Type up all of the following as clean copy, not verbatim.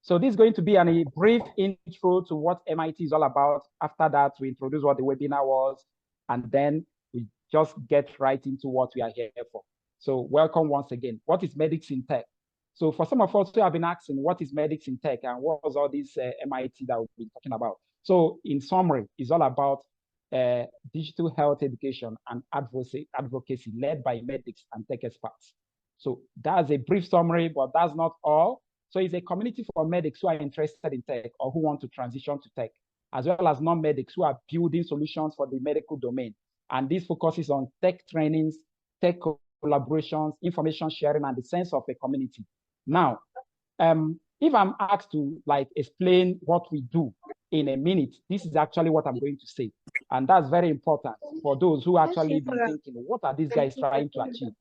So this is going to be a brief intro to what MIT is all about. After that, we introduce what the webinar was, and then we just get right into what we are here for. So welcome once again. What is Medics in Tech? So for some of us who have been asking, what is Medics in Tech and what was all this MIT that we've been talking about? So in summary, it's all about digital health education and advocacy led by medics and tech experts. So that's a brief summary, but that's not all. So it's a community for medics who are interested in tech or who want to transition to tech, as well as non-medics who are building solutions for the medical domain. And this focuses on tech trainings, tech collaborations, information sharing, and the sense of a community. Now, if I'm asked to explain what we do in a minute, this is actually what I'm going to say. And that's very important for those who actually be thinking, what are these guys trying to achieve?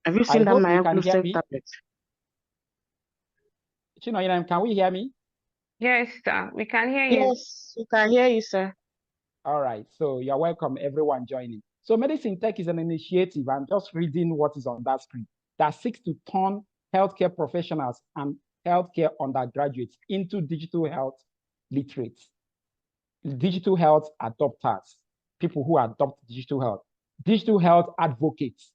Have you seen that my can hear me? tablet? Chinoyinam, can we hear me? Yes, sir. We can hear you. Yes, we can hear you, sir. All right. So you're welcome, everyone joining. So Medicine Tech is an initiative. I'm just reading what is on that screen that seeks to turn healthcare professionals and healthcare undergraduates into digital health literates, digital health adopters, people who adopt digital health advocates,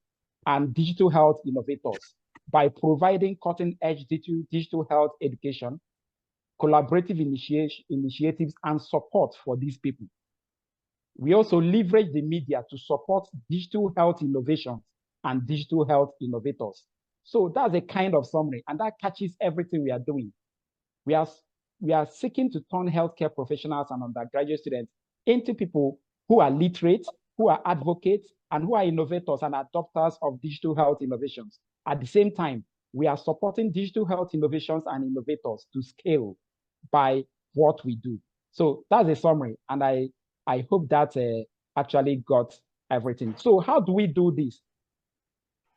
and digital health innovators by providing cutting-edge digital health education, collaborative initiatives, and support for these people. We also leverage the media to support digital health innovations and digital health innovators. So that's a kind of summary, and that catches everything we are doing. We are seeking to turn healthcare professionals and undergraduate students into people who are literate, who are advocates, and who are innovators and adopters of digital health innovations. At the same time, we are supporting digital health innovations and innovators to scale by what we do. So that's a summary, and I hope that actually got everything. So how do we do this?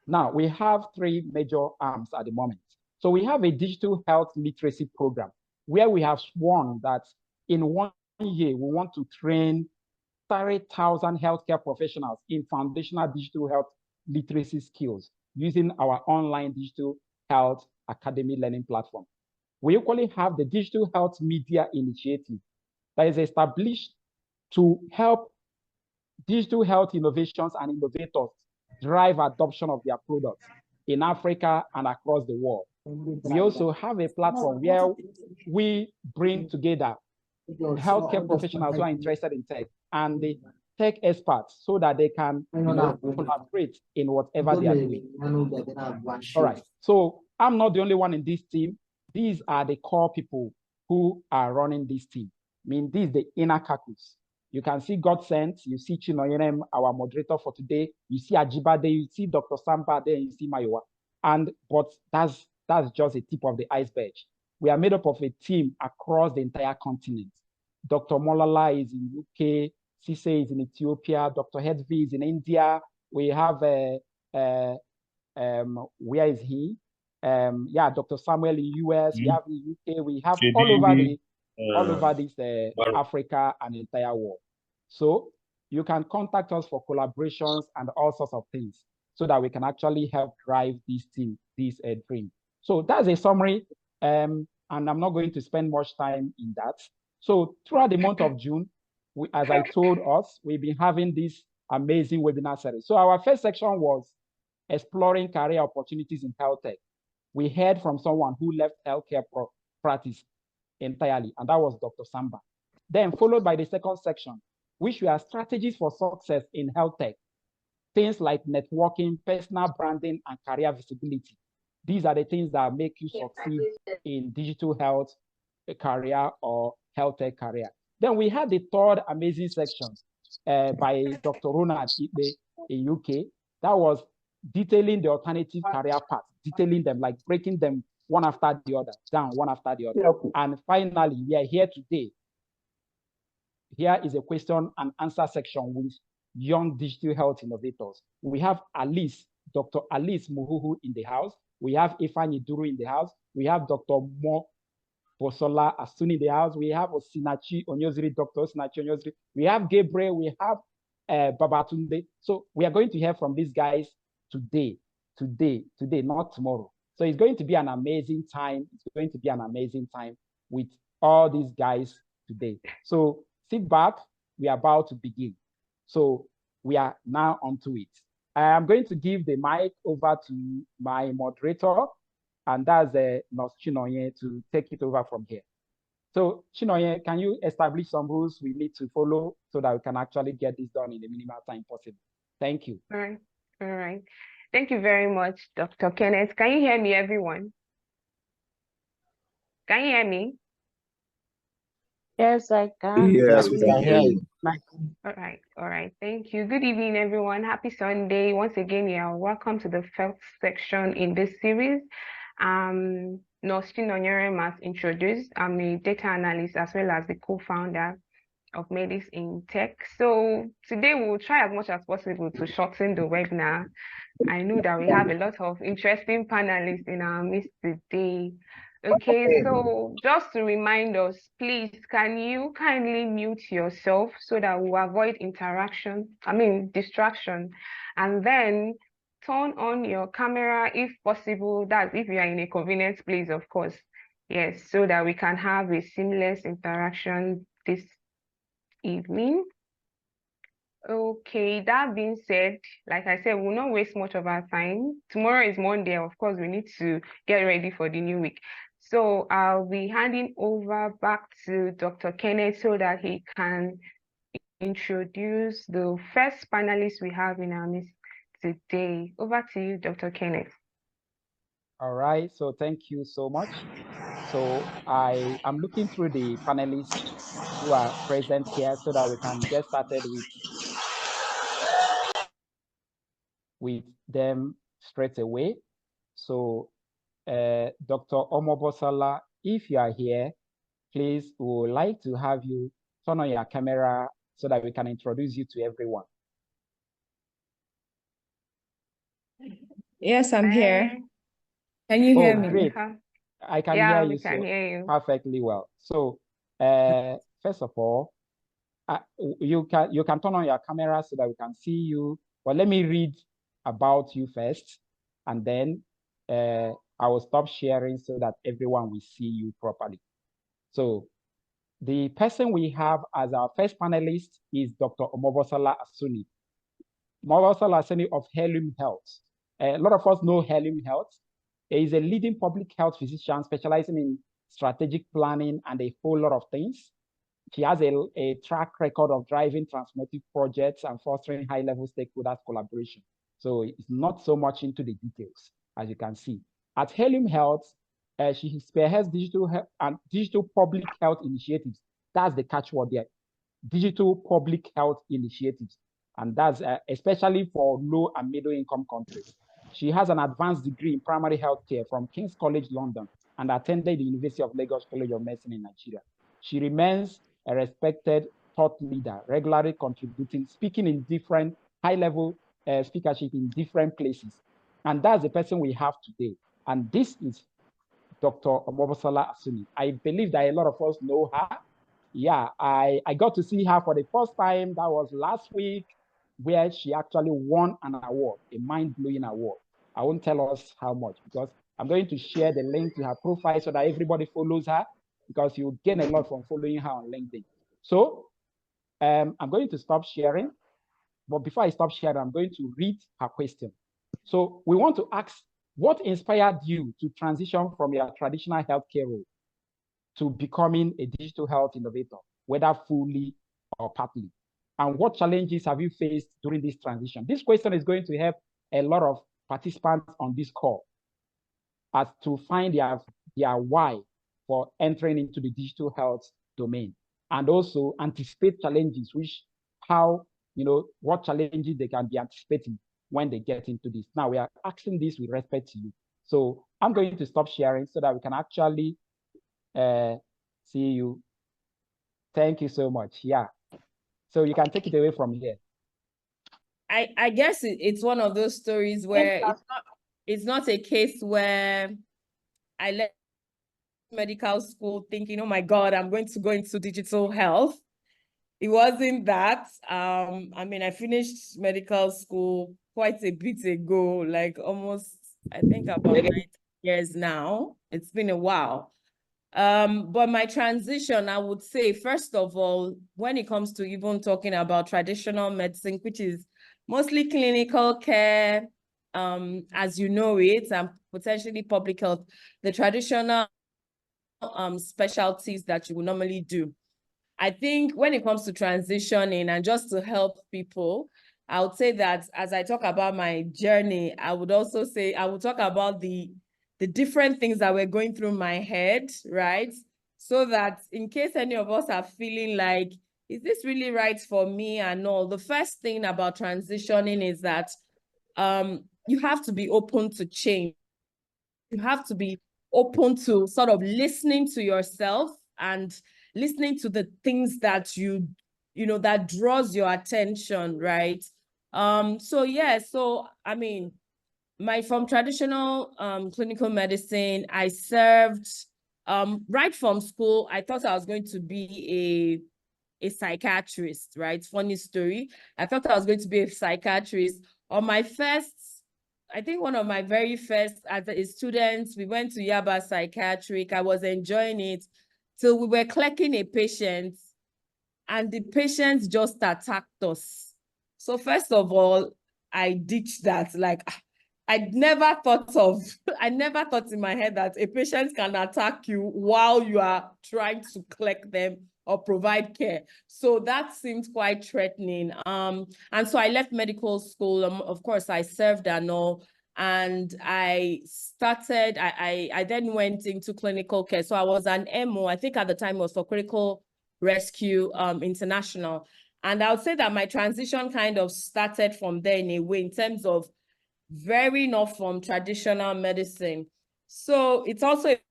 Now, we have three major arms at the moment. So we have a digital health literacy program where we have sworn that in 1 year, we want to train 30,000 healthcare professionals in foundational digital health literacy skills using our online digital health academy learning platform. We equally have the Digital Health Media Initiative that is established to help digital health innovations and innovators drive adoption of their products in Africa and across the world. We also have a platform where we bring together healthcare professionals who are interested in tech and the tech experts so that they can collaborate in whatever they are doing. All right, so I'm not the only one in this team. These are the core people who are running this team. I mean, this is the inner caucus. You can see God Sent, you see Chinoyenem, our moderator for today, you see Ajibade, you see Dr. Samba there, you see Mayowa. But that's just a tip of the iceberg. We are made up of a team across the entire continent. Dr. Molala is in UK, Sise is in Ethiopia, Dr. Hedvi is in India. We have, where is he? Dr. Samuel in US, we have in UK, we have all over this Africa and the entire world. So you can contact us for collaborations and all sorts of things so that we can actually help drive this team, this dream. So that's a summary, and I'm not going to spend much time in that. So throughout the month of June, as I told us, we've been having this amazing webinar series. So our first section was exploring career opportunities in health tech. We heard from someone who left healthcare practice entirely, and that was Dr. Samba. Then followed by the second section, which were strategies for success in health tech. Things like networking, personal branding, and career visibility. These are the things that make you succeed in digital health career or health tech career. Then we had the third amazing section by Dr. Ronald Ibe in UK. That was detailing the alternative career paths, detailing them, like breaking them one after the other, down one after the other. Okay. And finally, we are here today. Here is a question and answer section with young digital health innovators. We have Alice, Dr. Alice Muhuhu in the house. We have Ifani Duru in the house. We have Dr. Mo Bosola Asuni in the house. We have Osinachi Onyoziri, Dr. Osinachi Onyoziri. We have Gabriel. We have Babatunde. So we are going to hear from these guys today, not tomorrow. So it's going to be an amazing time. It's going to be an amazing time with all these guys today. So sit back. We are about to begin. So we are now onto it. I am going to give the mic over to my moderator, and that's Nurse Chinoye, to take it over from here. So Chinoye, can you establish some rules we need to follow so that we can actually get this done in the minimal time possible? Thank you. All right. All right. Thank you very much, Dr. Kenneth. Can you hear me, everyone? Can you hear me? Yes, I can. Yes, we can hear you. All right. All right. Thank you. Good evening, everyone. Happy Sunday. Once again, you are welcome to the first section in this series. Nostin Onyere has introduced. I'm a data analyst as well as the co-founder of Medis in Tech. So today we'll try as much as possible to shorten the webinar. I know that we have a lot of interesting panelists in our midst today. Okay, so just to remind us, please, can you kindly mute yourself so that we'll avoid distraction, and then turn on your camera if possible. That's if you are in a convenient place, of course. Yes, so that we can have a seamless interaction this evening. Okay, that being said, like I said, we'll not waste much of our time. Tomorrow is Monday. Of course, we need to get ready for the new week. So I'll be handing over back to Dr. Kenneth so that he can introduce the first panelist we have in our midst today. Over to you, Dr. Kenneth. All right, so thank you so much. So I am looking through the panelists who are present here so that we can get started with them straight away. So Dr. Omobosala, if you are here, please, we would like to have you turn on your camera so that we can introduce you to everyone. Yes, I'm here. Can you hear me? Great. I can hear you perfectly well. So first of all, you can turn on your camera so that we can see you. But let me read about you first, and then I will stop sharing so that everyone will see you properly. So the person we have as our first panelist is Dr. Omobosala Asuni. Omobosala Asuni of Helium Health. A lot of us know Helium Health. He is a leading public health physician specializing in strategic planning and a whole lot of things. She has a track record of driving transformative projects and fostering high-level stakeholders collaboration. So it's not so much into the details, as you can see. At Helium Health, she spearheads digital health and digital public health initiatives. That's the catchword there. Digital public health initiatives. And that's especially for low and middle income countries. She has an advanced degree in primary health care from King's College London and attended the University of Lagos College of Medicine in Nigeria. She remains a respected thought leader, regularly contributing, speaking in different high-level speakership in different places. And that's the person we have today. And this is Dr. Omobosala Asuni. I believe that a lot of us know her. Yeah, I got to see her for the first time. That was last week, where she actually won an award, a mind-blowing award. I won't tell us how much because I'm going to share the link to her profile so that everybody follows her, because you gain a lot from following her on LinkedIn. So I'm going to stop sharing. But before I stop sharing, I'm going to read her question. So we want to ask, what inspired you to transition from your traditional healthcare role to becoming a digital health innovator, whether fully or partly? And what challenges have you faced during this transition? This question is going to help a lot of participants on this call as to find their why for entering into the digital health domain, and also anticipate challenges, what challenges they can be anticipating when they get into this. Now, we are asking this with respect to you. So I'm going to stop sharing so that we can actually see you. Thank you so much. Yeah. So you can take it away from here. I guess it's one of those stories where it's not a case where I left medical school thinking, oh my God, I'm going to go into digital health. It wasn't that. I finished medical school quite a bit ago, like almost, I think about years now. It's been a while. But my transition, I would say, first of all, when it comes to even talking about traditional medicine, which is mostly clinical care, as you know it, and potentially public health, the traditional specialties that you would normally do. I think when it comes to transitioning and just to help people, I would say that as I talk about my journey, I would also say, I would talk about the different things that were going through my head, right? So that in case any of us are feeling like, is this really right for me and all? The first thing about transitioning is that you have to be open to change. You have to be open to sort of listening to yourself and listening to the things that you know, that draws your attention, right? So yeah, so I mean, from traditional clinical medicine, I served right from school. I thought I was going to be a psychiatrist, right? Funny story. I thought I was going to be a psychiatrist. On my first, I think one of my very first as a student, we went to Yaba Psychiatric. I was enjoying it till we were clerking a patient and the patient just attacked us. So first of all, I ditched that. Like, I never thought in my head that a patient can attack you while you are trying to collect them or provide care. So that seemed quite threatening. And so I left medical school. Of course, I served and all. And I then went into clinical care. So I was an MO, I think at the time it was for Critical Rescue International. And I would say that my transition kind of started from there in a way, in terms of veering off from traditional medicine. So it's also a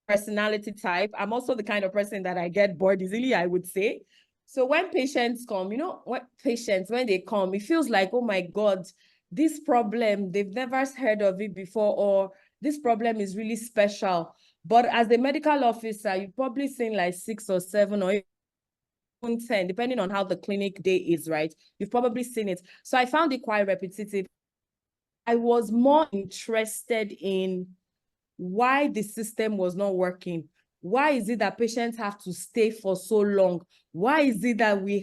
personality type. I'm also the kind of person that I get bored easily, I would say. So when patients come, you know, when they come, it feels like, oh my God, this problem, they've never heard of it before, or this problem is really special. But as a medical officer, you've probably seen like 6 or 7 or even 10, depending on how the clinic day is, right? You've probably seen it. So I found it quite repetitive. I was more interested in why the system was not working. Why is it that patients have to stay for so long? Why is it that we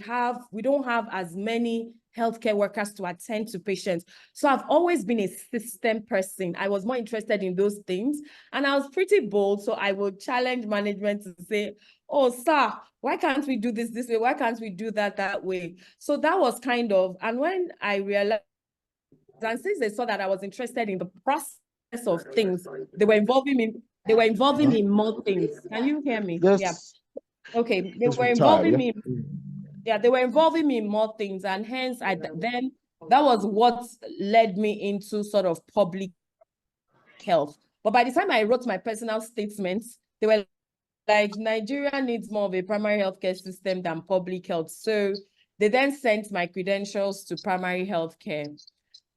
don't have as many healthcare workers to attend to patients? So I've always been a system person. I was more interested in those things. And I was pretty bold. So I would challenge management to say, oh, sir, why can't we do this way? Why can't we do that way? So that was kind of, and when I realized, and since they saw that I was interested in the process of things, they were involving me in more things. Can you hear me? Yes. Yeah. Okay. They were involving me. Yeah, they were involving me in more things. And hence then that was what led me into sort of public health. But by the time I wrote my personal statements, they were like, Nigeria needs more of a primary healthcare system than public health. So they then sent my credentials to primary healthcare.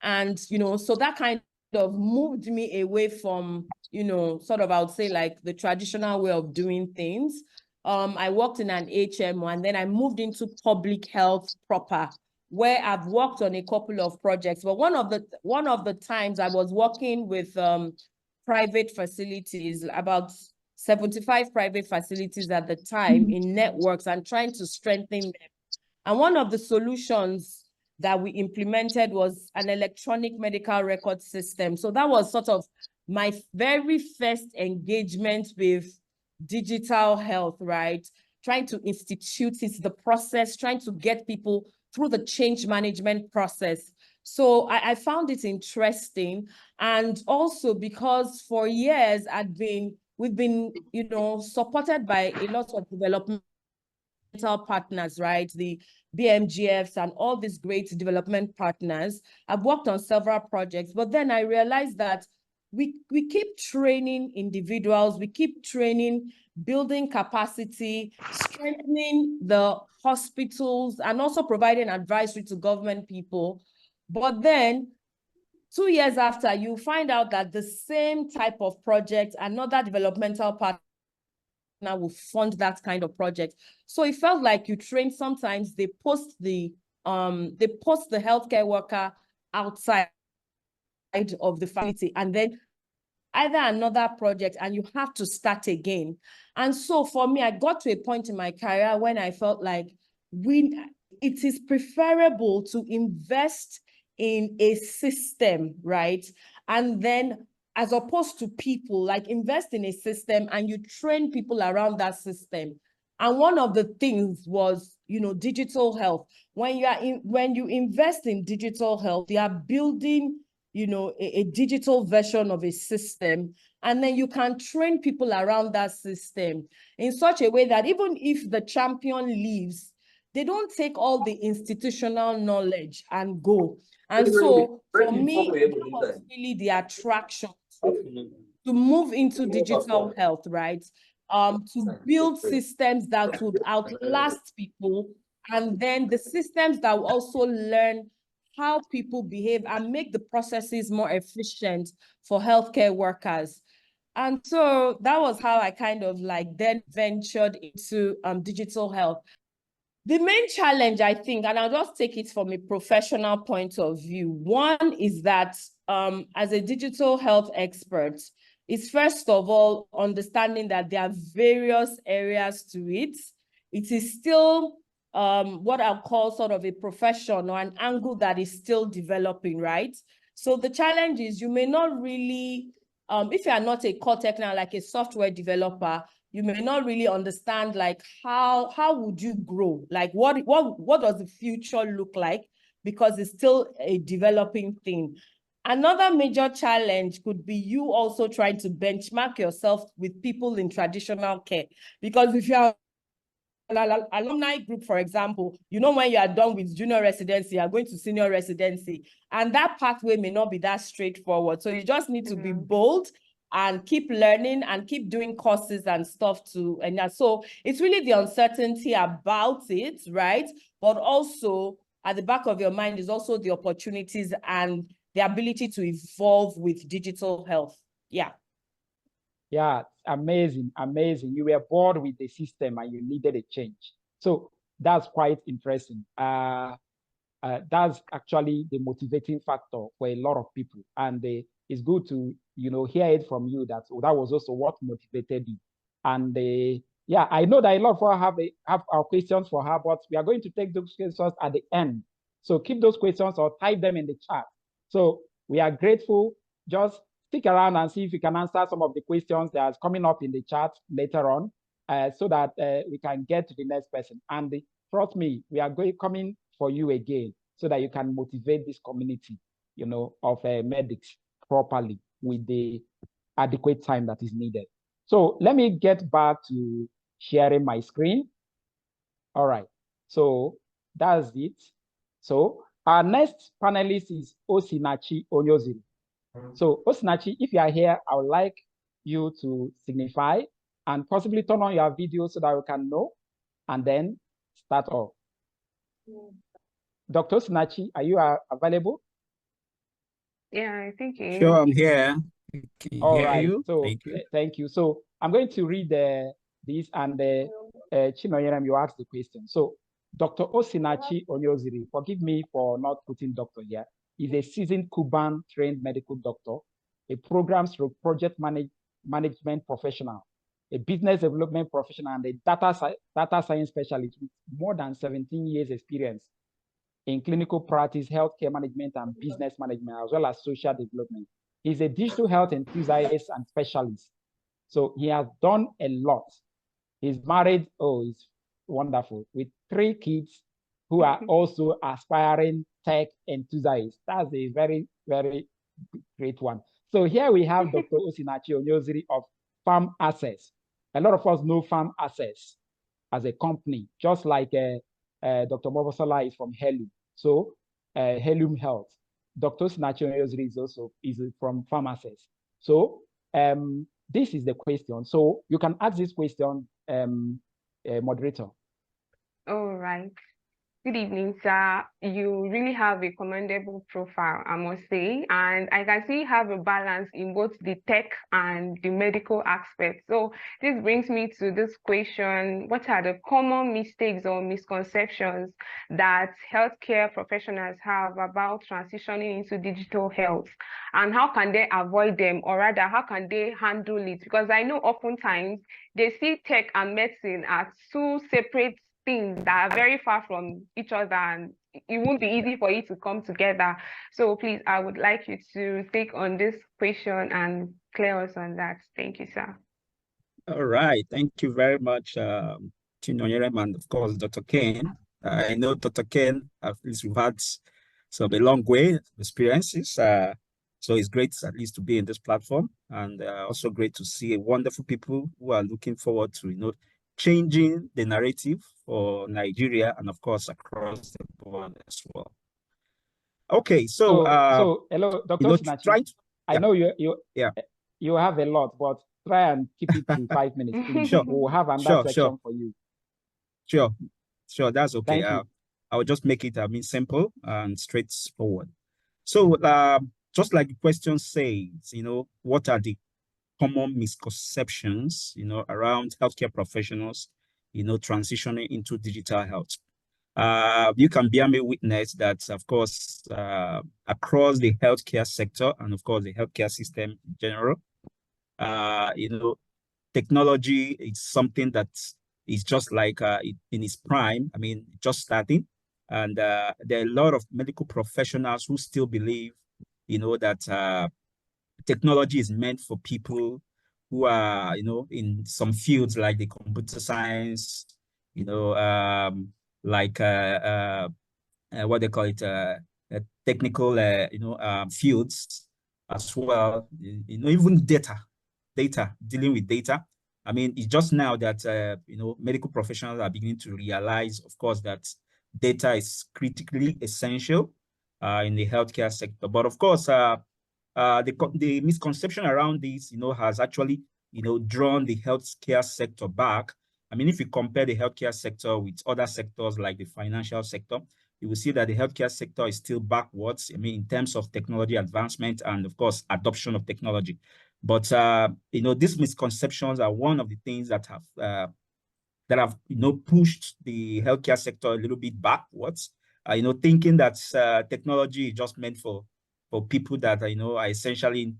And, you know, so that kind of moved me away from, you know, sort of, I would say, like the traditional way of doing things. I worked in an HMO, and then I moved into public health proper, where I've worked on a couple of projects. But one of the times I was working with private facilities, about 75 private facilities at the time in networks, and trying to strengthen them. And one of the solutions that we implemented was an electronic medical record system. So that was sort of my very first engagement with digital health, right? Trying to institute it, the process, trying to get people through the change management process. So I found it interesting. And also because for years we've been, you know, supported by a lot of developmental partners, right? The BMGFs and all these great development partners. I've worked on several projects, but then I realized that we keep training individuals, we keep training, building capacity, strengthening the hospitals, and also providing advisory to government people. But then 2 years after, you find out that the same type of project, another developmental partner will fund that kind of project. So it felt like you train, sometimes they post the healthcare worker outside of the facility, and then either another project and you have to start again. And so for me, I got to a point in my career when I felt like it is preferable to invest in a system, right? And then as opposed to people, like invest in a system and you train people around that system. And one of the things was, digital health. When you invest in digital health, you are building, a digital version of a system, and then you can train people around that system in such a way that even if the champion leaves, they don't take all the institutional knowledge and go. And so for me, that was really the attraction to move into digital health, right? To build systems that would outlast people, and then the systems that will also learn how people behave and make the processes more efficient for healthcare workers. And so that was how I kind of then ventured into digital health. The main challenge, I think, and I'll just take it from a professional point of view. One is that as a digital health expert, is first of all understanding that there are various areas to it. It is still what I'll call sort of a profession or an angle that is still developing, right? So the challenge is you may not really, if you are not a core technical, like a software developer, you may not really understand how would you grow? Like what does the future look like? Because it's still a developing thing. Another major challenge could be you also trying to benchmark yourself with people in traditional care. Because if you are an alumni group, for example, when you are done with junior residency, you are going to senior residency, and that pathway may not be that straightforward. So you just need to be bold and keep learning and keep doing courses and stuff too. And so it's really the uncertainty about it, right? But also at the back of your mind is also the opportunities and the ability to evolve with digital health. Yeah. Yeah, amazing, amazing. You were bored with the system and you needed a change. So that's quite interesting. That's actually the motivating factor for a lot of people. And it's good to, hear it from you that was also what motivated you. And yeah, I know that a lot of us have our questions for her, but we are going to take those questions at the end. So keep those questions or type them in the chat. So we are grateful. Just stick around and see if you can answer some of the questions that are coming up in the chat later on, so that we can get to the next person. And trust me, we are coming for you again so that you can motivate this community, of medics properly with the adequate time that is needed. So let me get back to sharing my screen. All right, so that's it. So our next panelist is Osinachi Onyoziri. So Osinachi, if you are here, I would like you to signify and possibly turn on your video so that we can know, and then start off. Dr. Osinachi, are you available? Yeah, I think he is. Sure, I'm here. All right. So thank you. So I'm going to read this, and Chinoyeram, you asked the question. So Dr. Osinachi Onyoziri, forgive me for not putting doctor here, is a seasoned Cuban trained medical doctor, a program stroke project management professional, a business development professional, and a data science specialist with more than 17 years experience in clinical practice, healthcare management, and business management, as well as social development. He's a digital health enthusiast and specialist. So he has done a lot. He's married, it's wonderful, with 3 kids who are also aspiring tech enthusiasts. That's a very, very great one. So here we have Dr. Osinachi Onyoziri of Farm Access. A lot of us know Farm Access as a company, just like Dr. Mobosola is from Helium. So Helium Health. Dr. Osinachi Onyoziri is from Farm Access. So this is the question. So you can ask this question, moderator. All right. Good evening, sir. You really have a commendable profile, I must say. And I can see you have a balance in both the tech and the medical aspect. So this brings me to this question: what are the common mistakes or misconceptions that healthcare professionals have about transitioning into digital health? And how can they avoid them, or rather, how can they handle it? Because I know oftentimes they see tech and medicine as two separate things that are very far from each other, and it won't be easy for you to come together. So please, I would like you to take on this question and clear us on that. Thank you, sir. All right. Thank you very much, Chinonyere, and of course, Dr. Kane. I know Dr. Kane, at least we've had a long way experiences. So it's great at least to be in this platform, and also great to see wonderful people who are looking forward to, changing the narrative for Nigeria and of course across the board as well. Okay, so hello, Dr. Osinachi. I know you have a lot, but try and keep it to 5 minutes. Sure. We'll have another section for you. Sure, that's okay. I will just make it simple and straightforward. So just like the question says, what are the common misconceptions, around healthcare professionals, transitioning into digital health? You can bear me witness that, of course, across the healthcare sector and, of course, the healthcare system in general, technology is something that is just like in its prime. Just starting. And there are a lot of medical professionals who still believe, that technology is meant for people who are, in some fields like the computer science, like what they call it, technical, fields as well. Even dealing with data. It's just now that medical professionals are beginning to realize, of course, that data is critically essential in the healthcare sector. But of course, the misconception around this, has actually, drawn the healthcare sector back. If you compare the healthcare sector with other sectors like the financial sector, you will see that the healthcare sector is still backwards, in terms of technology advancement and, of course, adoption of technology. But, these misconceptions are one of the things that have pushed the healthcare sector a little bit backwards, thinking that technology is just meant for people that are essentially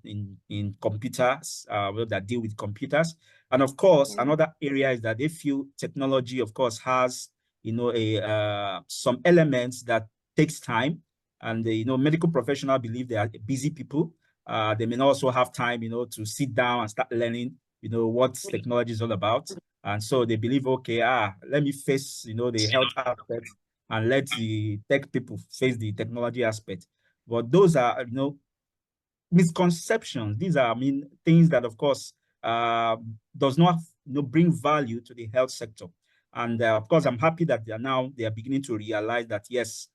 in computers, that deal with computers. And of course, another area is that they feel technology, of course, has some elements that takes time, and medical professionals believe they are busy people. They may also have time, to sit down and start learning, what technology is all about. And so they believe, okay, let me face, the health aspect and let the tech people face the technology aspect. But those are, misconceptions. These are, things that, of course, does not, bring value to the health sector. And of course, I'm happy that they are beginning to realize that, yes,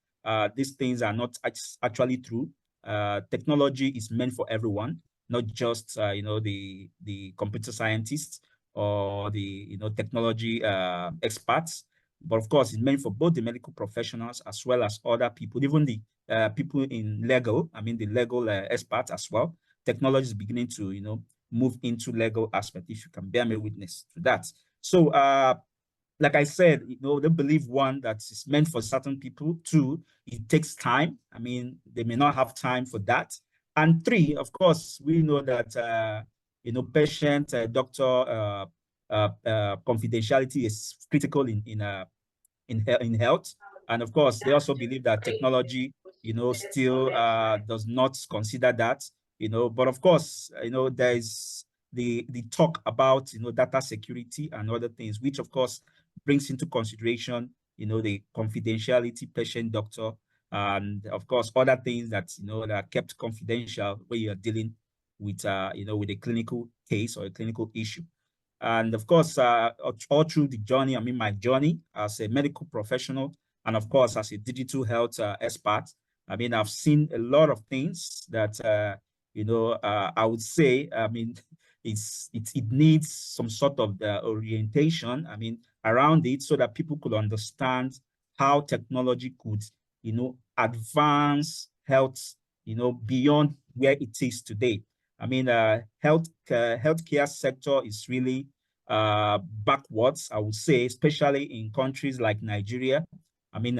these things are not actually true. Technology is meant for everyone, not just, the computer scientists or the, technology experts. But of course, it's meant for both the medical professionals as well as other people, even the people in legal, the legal experts as well. Technology is beginning to, move into legal aspect, if you can bear me witness to that. So, like I said, they believe, one, that it's meant for certain people. Two, it takes time. They may not have time for that. And three, of course, we know that, patient, doctor, confidentiality is critical in health. And of course, they also believe that technology, still does not consider that, but of course, there is the talk about, data security and other things, which of course brings into consideration, the confidentiality, patient, doctor, and of course, other things that, that are kept confidential when you are dealing with, with a clinical case or a clinical issue. And of course, all through the journey, my journey as a medical professional, and of course, as a digital health expert, I've seen a lot of things that, I would say, it needs some sort of orientation, around it, so that people could understand how technology could, advance health, beyond where it is today. I mean, healthcare sector is really backwards, I would say, especially in countries like Nigeria. I mean,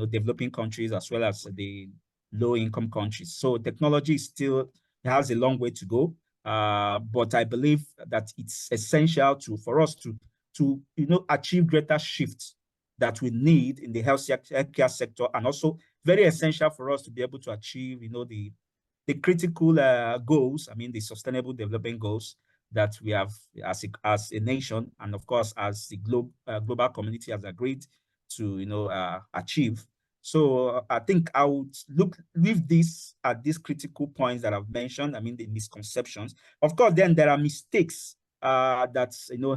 developing countries as well as the low-income countries. So technology still has a long way to go. But I believe that it's essential for us to achieve greater shifts that we need in the healthcare sector, and also very essential for us to be able to achieve, the critical goals. I mean, the sustainable development goals that we have as a nation, and of course, as the global community has agreed to, achieve. So I think I would leave this at these critical points that I've mentioned. I mean, the misconceptions. Of course, then there are mistakes that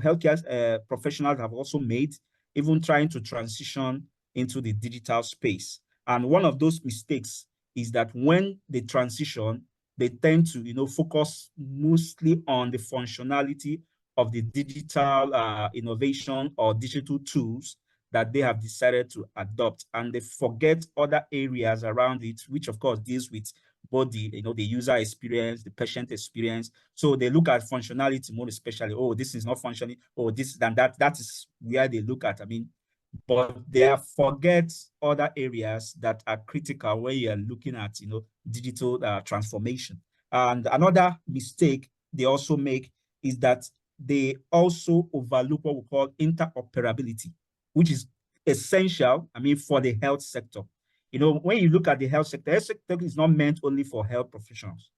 healthcare professionals have also made, even trying to transition into the digital space. And one of those mistakes is that when they transition, they tend to focus mostly on the functionality of the digital innovation or digital tools that they have decided to adopt, and they forget other areas around it, which of course deals with both the user experience, the patient experience. So they look at functionality more, especially, oh, this is not functioning, oh, this and that. That is where they look at. I mean, but they forget other areas that are critical when you are looking at digital transformation. And another mistake they also make is that they also overlook what we call interoperability, which is essential, I mean, for the health sector. When you look at the health sector is not meant only for health professionals.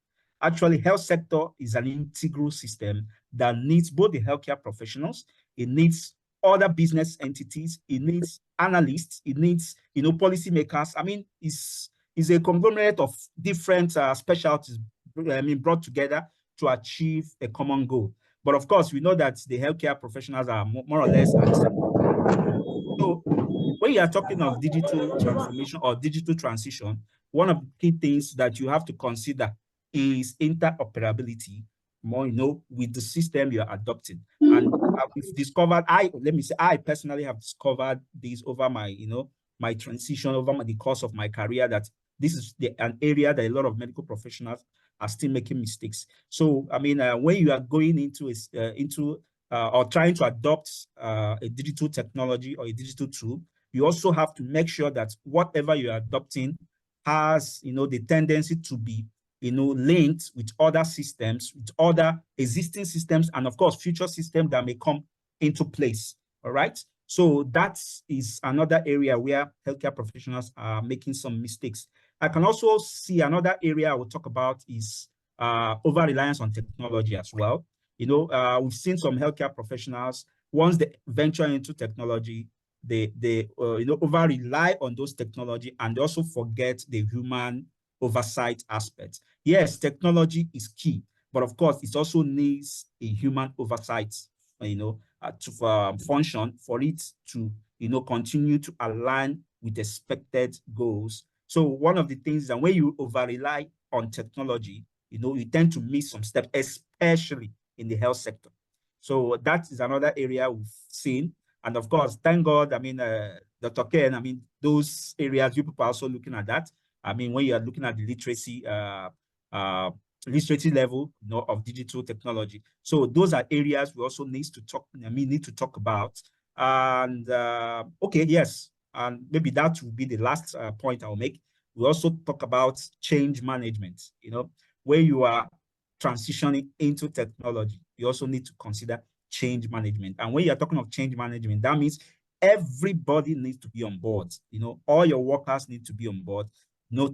Actually, health sector is an integral system that needs both the healthcare professionals, it needs other business entities, it needs analysts, it needs policymakers. I mean, it's a conglomerate of different specialties, brought together to achieve a common goal. But of course, we know that the healthcare professionals are more or less at the same. So when you are talking of digital transformation or digital transition, one of the key things that you have to consider is interoperability, more, with the system you're adopting. And we've discovered, I personally have discovered this over my, my transition, over the course of my career, that this is an area that a lot of medical professionals are still making mistakes. So, I mean, when you are going into or trying to adopt a digital technology or a digital tool, you also have to make sure that whatever you're adopting has, the tendency to be, linked with other systems, with other existing systems, and of course, future systems that may come into place. All right. So that is another area where healthcare professionals are making some mistakes. I can also see another area I will talk about is over-reliance on technology as well. We've seen some healthcare professionals, once they venture into technology, they over-rely on those technology, and they also forget the human oversight aspect. Yes, technology is key, but of course, it also needs a human oversight, to function, for it to, continue to align with expected goals. So one of the things is that when you over-rely on technology, you tend to miss some steps, especially in the health sector. So that is another area we've seen. And of course, thank God, I mean, Dr. Ken, I mean, those areas, you people are also looking at that. I mean, when you are looking at the literacy level, of digital technology. So those are areas we also need to talk about. And okay, yes, and maybe that will be the last point I'll make. We also talk about change management. Where you are transitioning into technology, you also need to consider change management. And when you're talking of change management, that means everybody needs to be on board. All your workers need to be on board.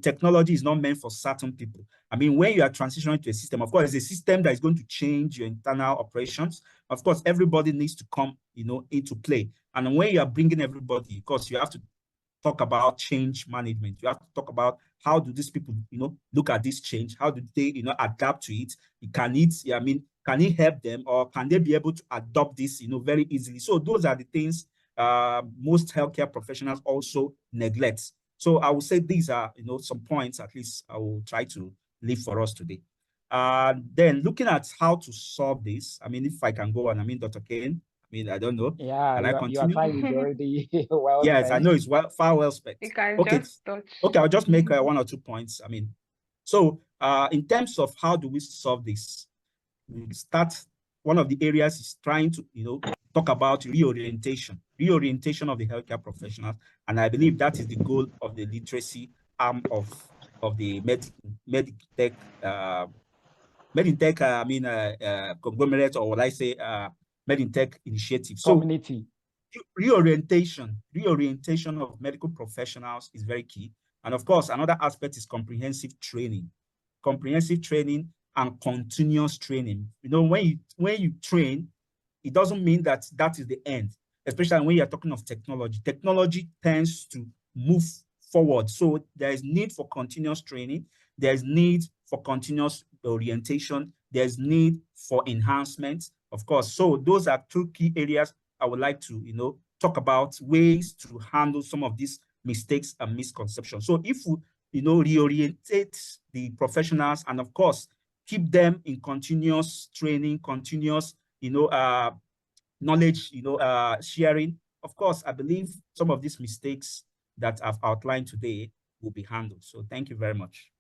Technology is not meant for certain people. I mean, when you are transitioning to a system, of course, it's a system that is going to change your internal operations. Of course, everybody needs to come, into play. And when you are bringing everybody, of course, you have to talk about change management. You have to talk about how do these people, look at this change? How do they, adapt to it? Can it help them, or can they be able to adopt this, very easily? So those are the things most healthcare professionals also neglect. So I would say these are, some points, at least I will try to leave for us today. Then looking at how to solve this, I mean, if I can go on, I mean, Dr. Kane, mean, I don't know. Yeah, Can I your continue? time is already well Yes, I spent. know it's far well spent. You can Okay, just touch. okay, I'll just make 1 or 2 points. I mean, so in terms of how do we solve this, we start. One of the areas is trying to, talk about reorientation of the healthcare professionals, and I believe that is the goal of the literacy arm of the medtech conglomerate, or what I say, medtech initiative. Community. So reorientation of medical professionals is very key. And of course, another aspect is comprehensive training and continuous training. When you train, it doesn't mean that is the end, especially when you're talking of technology. Technology tends to move forward. So there is need for continuous training. There's need for continuous orientation. There's need for enhancement, of course. So those are 2 key areas I would like to, talk about, ways to handle some of these mistakes and misconceptions. So if we, reorientate the professionals, and of course, keep them in continuous training, continuous, knowledge, sharing, of course, I believe some of these mistakes that I've outlined today will be handled. So thank you very much.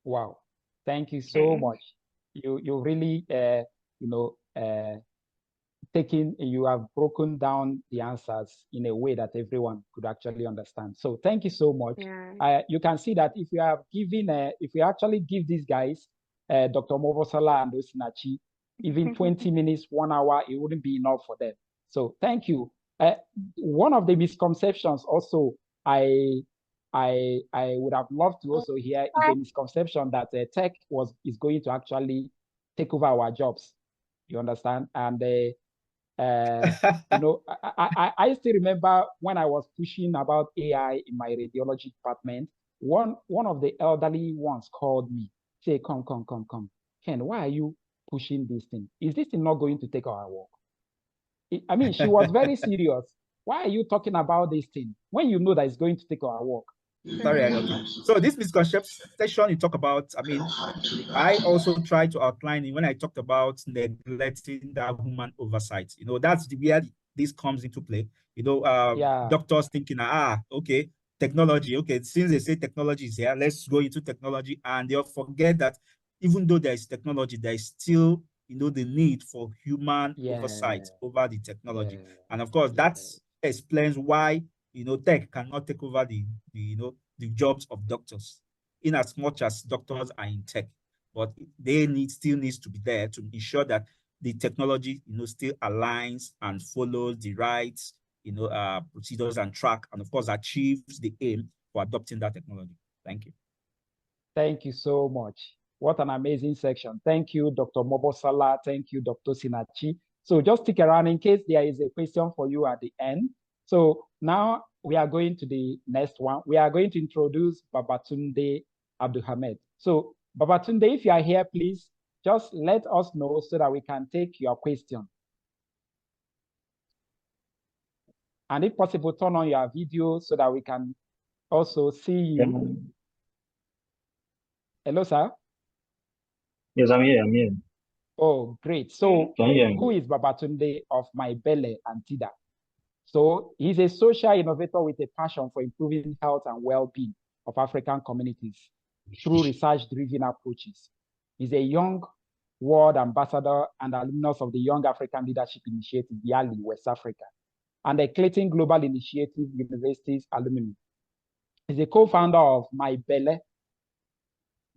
Wow. Thank you so much. You really, you have broken down the answers in a way that everyone could actually understand. So thank you so much. Yeah. You can see that if you have given, if you actually give these guys, Dr. Mobosala and Osinachi, even 20 minutes, 1 hour, it wouldn't be enough for them. So thank you. One of the misconceptions also I would have loved to also hear is the misconception that tech is going to actually take over our jobs. You understand? And I still remember when I was pushing about AI in my radiology department. One of the elderly ones called me, say, "Come, Ken, why are you pushing this thing? Is this thing not going to take our work?" I mean, she was very serious. Why are you talking about this thing when you know that it's going to take our work? Sorry, okay. So this misconception you talk about, I mean, I also tried to outline it when I talked about neglecting that human oversight. That's where this comes into play. Doctors thinking, okay, technology, okay, since they say technology is here, let's go into technology, and they'll forget that even though there is technology, there is still, the need for human oversight over the technology. And of course, that explains why, tech cannot take over the jobs of doctors, in as much as doctors are in tech. But they still needs to be there to ensure that the technology, still aligns and follows the right, procedures and track, and of course achieves the aim for adopting that technology. Thank you. Thank you so much. What an amazing section. Thank you, Dr. Mobosala. Thank you, Dr. Sinachi. So just stick around in case there is a question for you at the end. So now we are going to the next one. We are going to introduce Babatunde Abdulhamed. So Babatunde, if you are here, please just let us know so that we can take your question. And if possible, turn on your video so that we can also see you. Hello, sir. Yes, I'm here. Oh, great. So who is Babatunde of My Belle and Tida? So he's a social innovator with a passion for improving health and well-being of African communities through research-driven approaches. He's a young world ambassador and alumnus of the Young African Leadership Initiative, YALI, West Africa, and the Clayton Global Initiative Universities alumni. He's a co-founder of My Belle,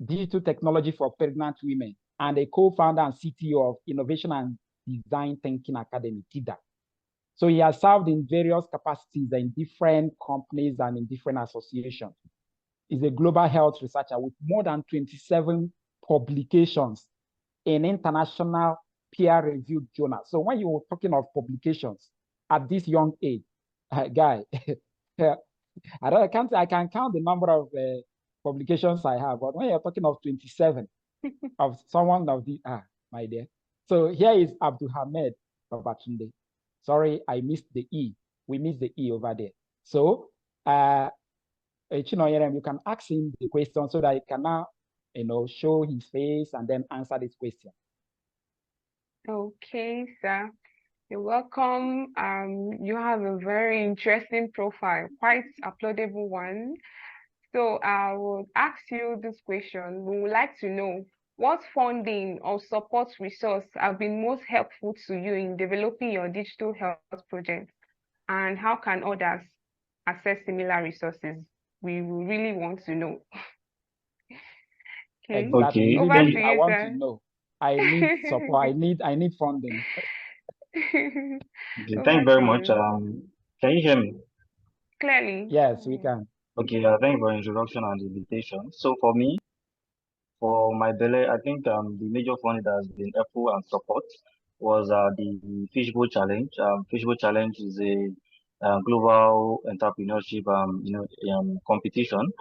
digital technology for pregnant women, and a co-founder and CTO of Innovation and Design Thinking Academy, TIDA. So he has served in various capacities in different companies and in different associations. He's a global health researcher with more than 27 publications in international peer-reviewed journals. So when you were talking of publications at this young age, guy, I can count the number of publications I have, but when you're talking of 27 of someone of the, my dear. So here is Abdulhamed Babatunde. Sorry, I missed the E. We missed the E over there. So, Chinoyerem, you can ask him the question so that he can now, show his face and then answer this question. Okay, sir. You're welcome. You have a very interesting profile, quite applaudable one. So I would ask you this question. We would like to know what funding or support resource have been most helpful to you in developing your digital health project, and how can others access similar resources? We really want to know. Okay, Exactly. over Okay, to I you, want to sir. know. I need support. I need funding. okay, thank Over you very to much. you. Can you hear me? Clearly. Yes, we can. Okay, thank you for the introduction and the invitation. So for me, for my belly, I think the major fund that has been helpful and support was the Fishbowl Challenge. Fishbowl Challenge is a global entrepreneurship competition,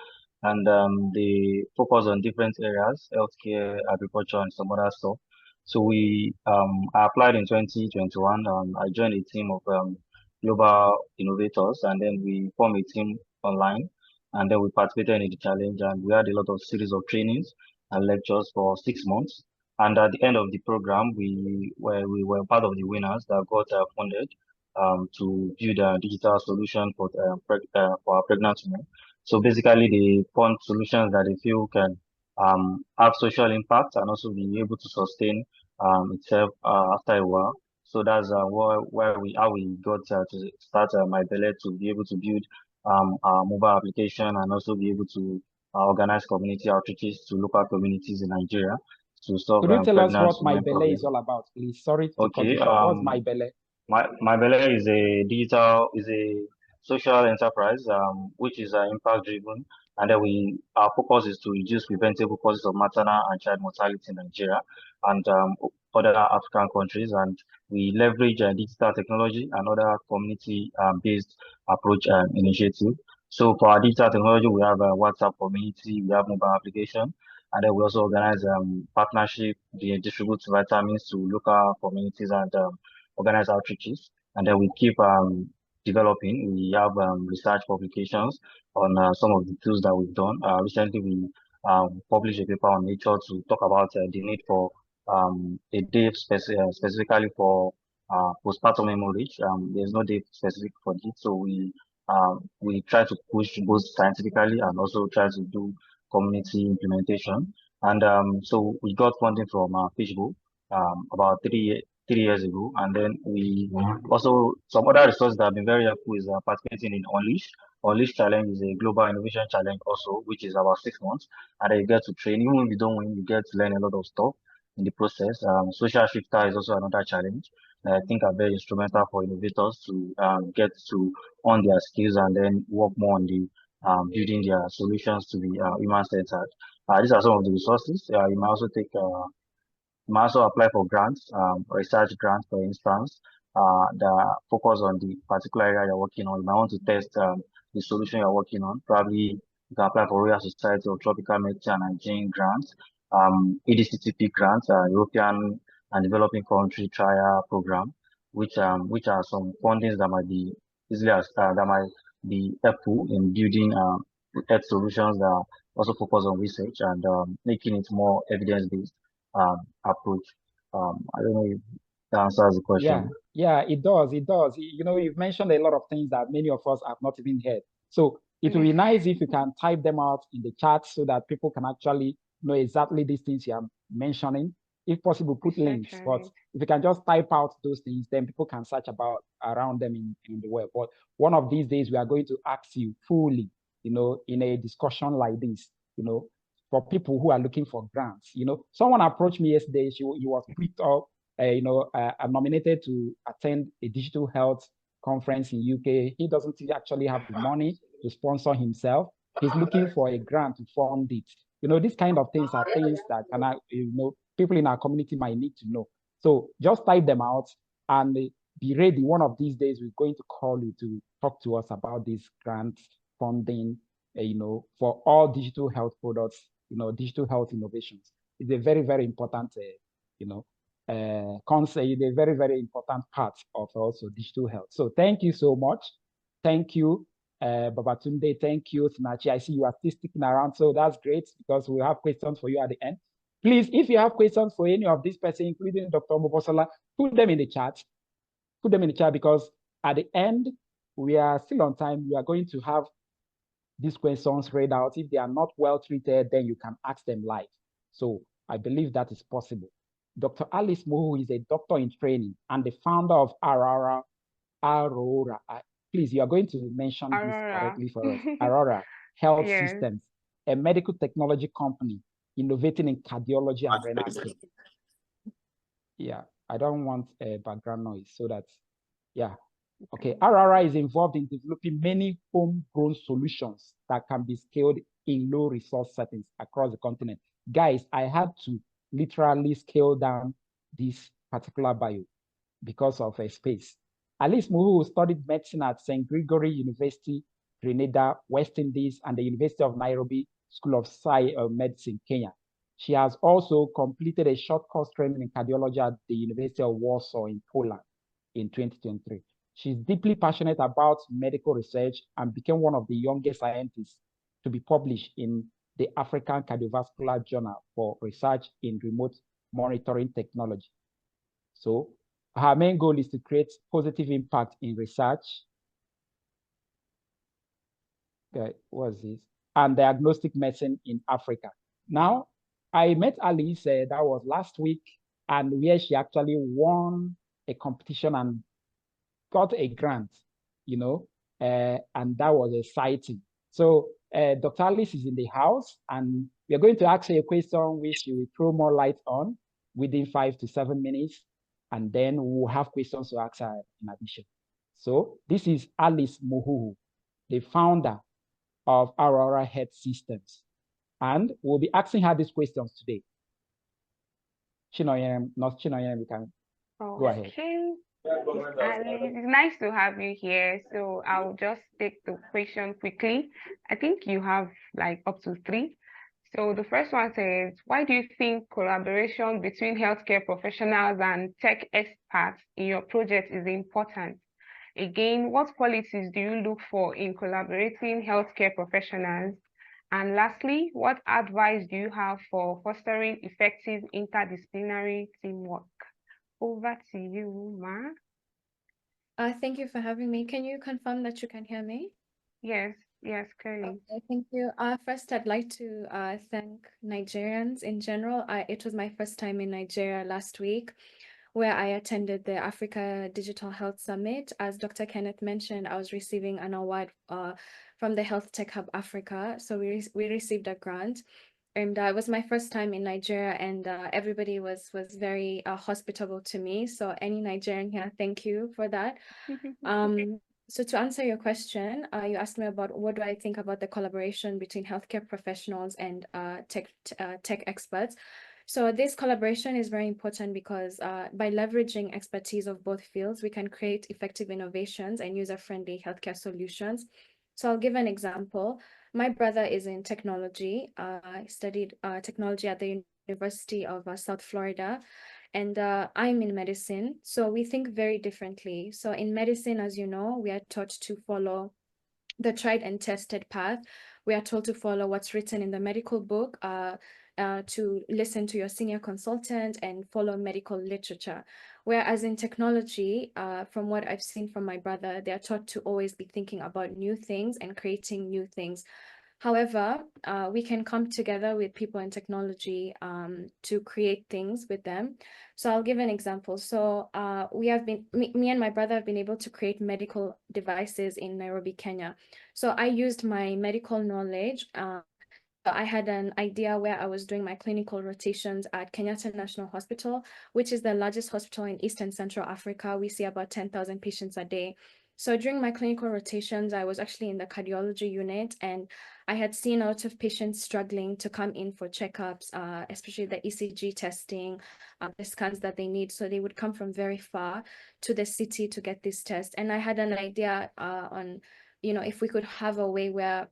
and they focus on different areas: healthcare, agriculture, and some other stuff. So I applied in 2021. I joined a team of global innovators, and then we formed a team online, and then we participated in the challenge, and we had a lot of series of trainings and lectures for 6 months. And at the end of the program, we were part of the winners that got funded to build a digital solution for our pregnant women. So basically, they fund solutions that they feel can have social impact and also be able to sustain itself after a while. So that's where we how we got to start my belly to be able to build our mobile application and also be able to organize community outreaches to local communities in Nigeria to solve Could you tell us pregnant what My women Belay is problems. all about, please? Sorry to cut Okay, you short. What's My Belay? my belly is a social enterprise which is impact driven, and then our focus is to reduce preventable causes of maternal and child mortality in Nigeria and other African countries, and we leverage digital technology and other community based approach initiative. So for our digital technology, we have a WhatsApp community, we have mobile application, and then we also organize partnership, they distribute vitamins to local communities and organize outreaches, and then we keep developing. We have research publications on some of the tools that we've done. Recently, we published a paper on Nature to talk about the need for a day specifically for postpartum hemorrhage. There's no day specific for it, so we try to push both scientifically and also try to do community implementation. And so we got funding from Fishbowl about 3 years ago. And then we also, some other resources that have been very helpful is participating in Unleash. Unleash Challenge is a global innovation challenge also, which is about 6 months. And then you get to train. Even if you don't win, you get to learn a lot of stuff in the process. Social Shifter is also another challenge that I think are very instrumental for innovators to get to on their skills and then work more on the building their solutions to be human-centered. These are some of the resources. You might also take you might also apply for grants, research grants, for instance, that focus on the particular area you're working on. You might want to test the solution you're working on. Probably you can apply for Royal Society of Tropical Medicine and Hygiene grants, EDCTP grants, European and Developing Country Trial Program, which are some fundings that might be that might be helpful in building health solutions that also focus on research and making it more evidence-based approach. I don't know if that answers the Yeah, question. yeah, it does. It does. You know, you've mentioned a lot of things that many of us have not even heard. So it would Yes, be nice if you can type them out in the chat so that people can actually know exactly these things you are mentioning. If possible, put research links. on But it. if you can just type out those things, then people can search about around them in the web. But one of these days, we are going to ask you fully, in a discussion like this, for people who are looking for grants. Someone approached me yesterday. He was picked up I'm nominated to attend a digital health conference in UK. He doesn't actually have the money to sponsor himself. He's looking for a grant to fund it. These kind of things are things that people in our community might need to know. So just type them out and be ready. One of these days, we're going to call you to talk to us about this grant funding, for all digital health products, digital health innovations. It's a very, very important, you know, concept, a very, very important part of also digital health. So thank you so much. Thank you, Babatunde. Thank you, Sinachi. I see you are still sticking around. So that's great because we'll have questions for you at the end. Please, if you have questions for any of these persons, including Dr. Mobosola, put them in the chat. put them in the chat, because at the end, we are still on time. We are going to have these questions read out. If they are not well treated, then you can ask them live. So I believe that is possible. Dr. Alice Mohu is a doctor in training and the founder of Aurora. Please, you are going to mention this correctly for us. Aurora Health Systems, a medical technology company innovating in cardiology and renal care. Yeah, I don't want a background noise, so that's, yeah. Okay, Aurora is involved in developing many homegrown solutions that can be scaled in low resource settings across the continent. Guys, I had to literally scale down this particular bio because of a space. Alice Muhu studied medicine at St. Gregory University, Grenada, West Indies, and the University of Nairobi School of Medicine, Kenya. She has also completed a short course training in cardiology at the University of Warsaw in Poland in 2023. She's deeply passionate about medical research and became one of the youngest scientists to be published in the African Cardiovascular Journal for research in remote monitoring technology. So her main goal is to create positive impact in research. Okay, what's this? And diagnostic medicine in Africa. Now, I met Alice, that was last week, and where she actually won a competition and got a grant, you know, and that was exciting. So Dr. Alice is in the house, and we're going to ask her a question which she will throw more light on within 5 to 7 minutes, and then we'll have questions to ask her in addition. So this is Alice Muhuhu, the founder of Aurora Health Systems, and we'll be asking her these questions today. Chinoyem, not Chinoyem, we can go ahead. It's nice to have you here. So I'll just take the question quickly. I think you have like up to 3. So the first one says, why do you think collaboration between healthcare professionals and tech experts in your project is important? Again, what qualities do you look for in collaborating healthcare professionals? And lastly, what advice do you have for fostering effective interdisciplinary teamwork? Over to you, Ma. Thank you for having me. Can you confirm that you can hear me? Yes, clearly. Okay, thank you. First, I'd like to thank Nigerians in general. It was my first time in Nigeria last week, where I attended the Africa Digital Health Summit. As Dr. Kenneth mentioned, I was receiving an award from the Health Tech Hub Africa. So we received a grant. And it was my first time in Nigeria, and everybody was very hospitable to me. So any Nigerian here, thank you for that. So to answer your question, you asked me about what do I think about the collaboration between healthcare professionals and tech experts. So this collaboration is very important because by leveraging expertise of both fields, we can create effective innovations and user-friendly healthcare solutions. So I'll give an example. My brother is in technology. I studied technology at the University of South Florida, and I'm in medicine. So we think very differently. So in medicine, as you know, we are taught to follow the tried and tested path. We are told to follow what's written in the medical book, to listen to your senior consultant and follow medical literature. Whereas in technology, from what I've seen from my brother, they are taught to always be thinking about new things and creating new things. However, we can come together with people in technology to create things with them. So I'll give an example. So me and my brother have been able to create medical devices in Nairobi, Kenya. So I used my medical knowledge. I had an idea where I was doing my clinical rotations at Kenyatta National Hospital, which is the largest hospital in East and Central Africa. We see about 10,000 patients a day. So during my clinical rotations, I was actually in the cardiology unit, and I had seen a lot of patients struggling to come in for checkups, especially the ECG testing, the scans that they need. So they would come from very far to the city to get this test. And I had an idea on, if we could have a way where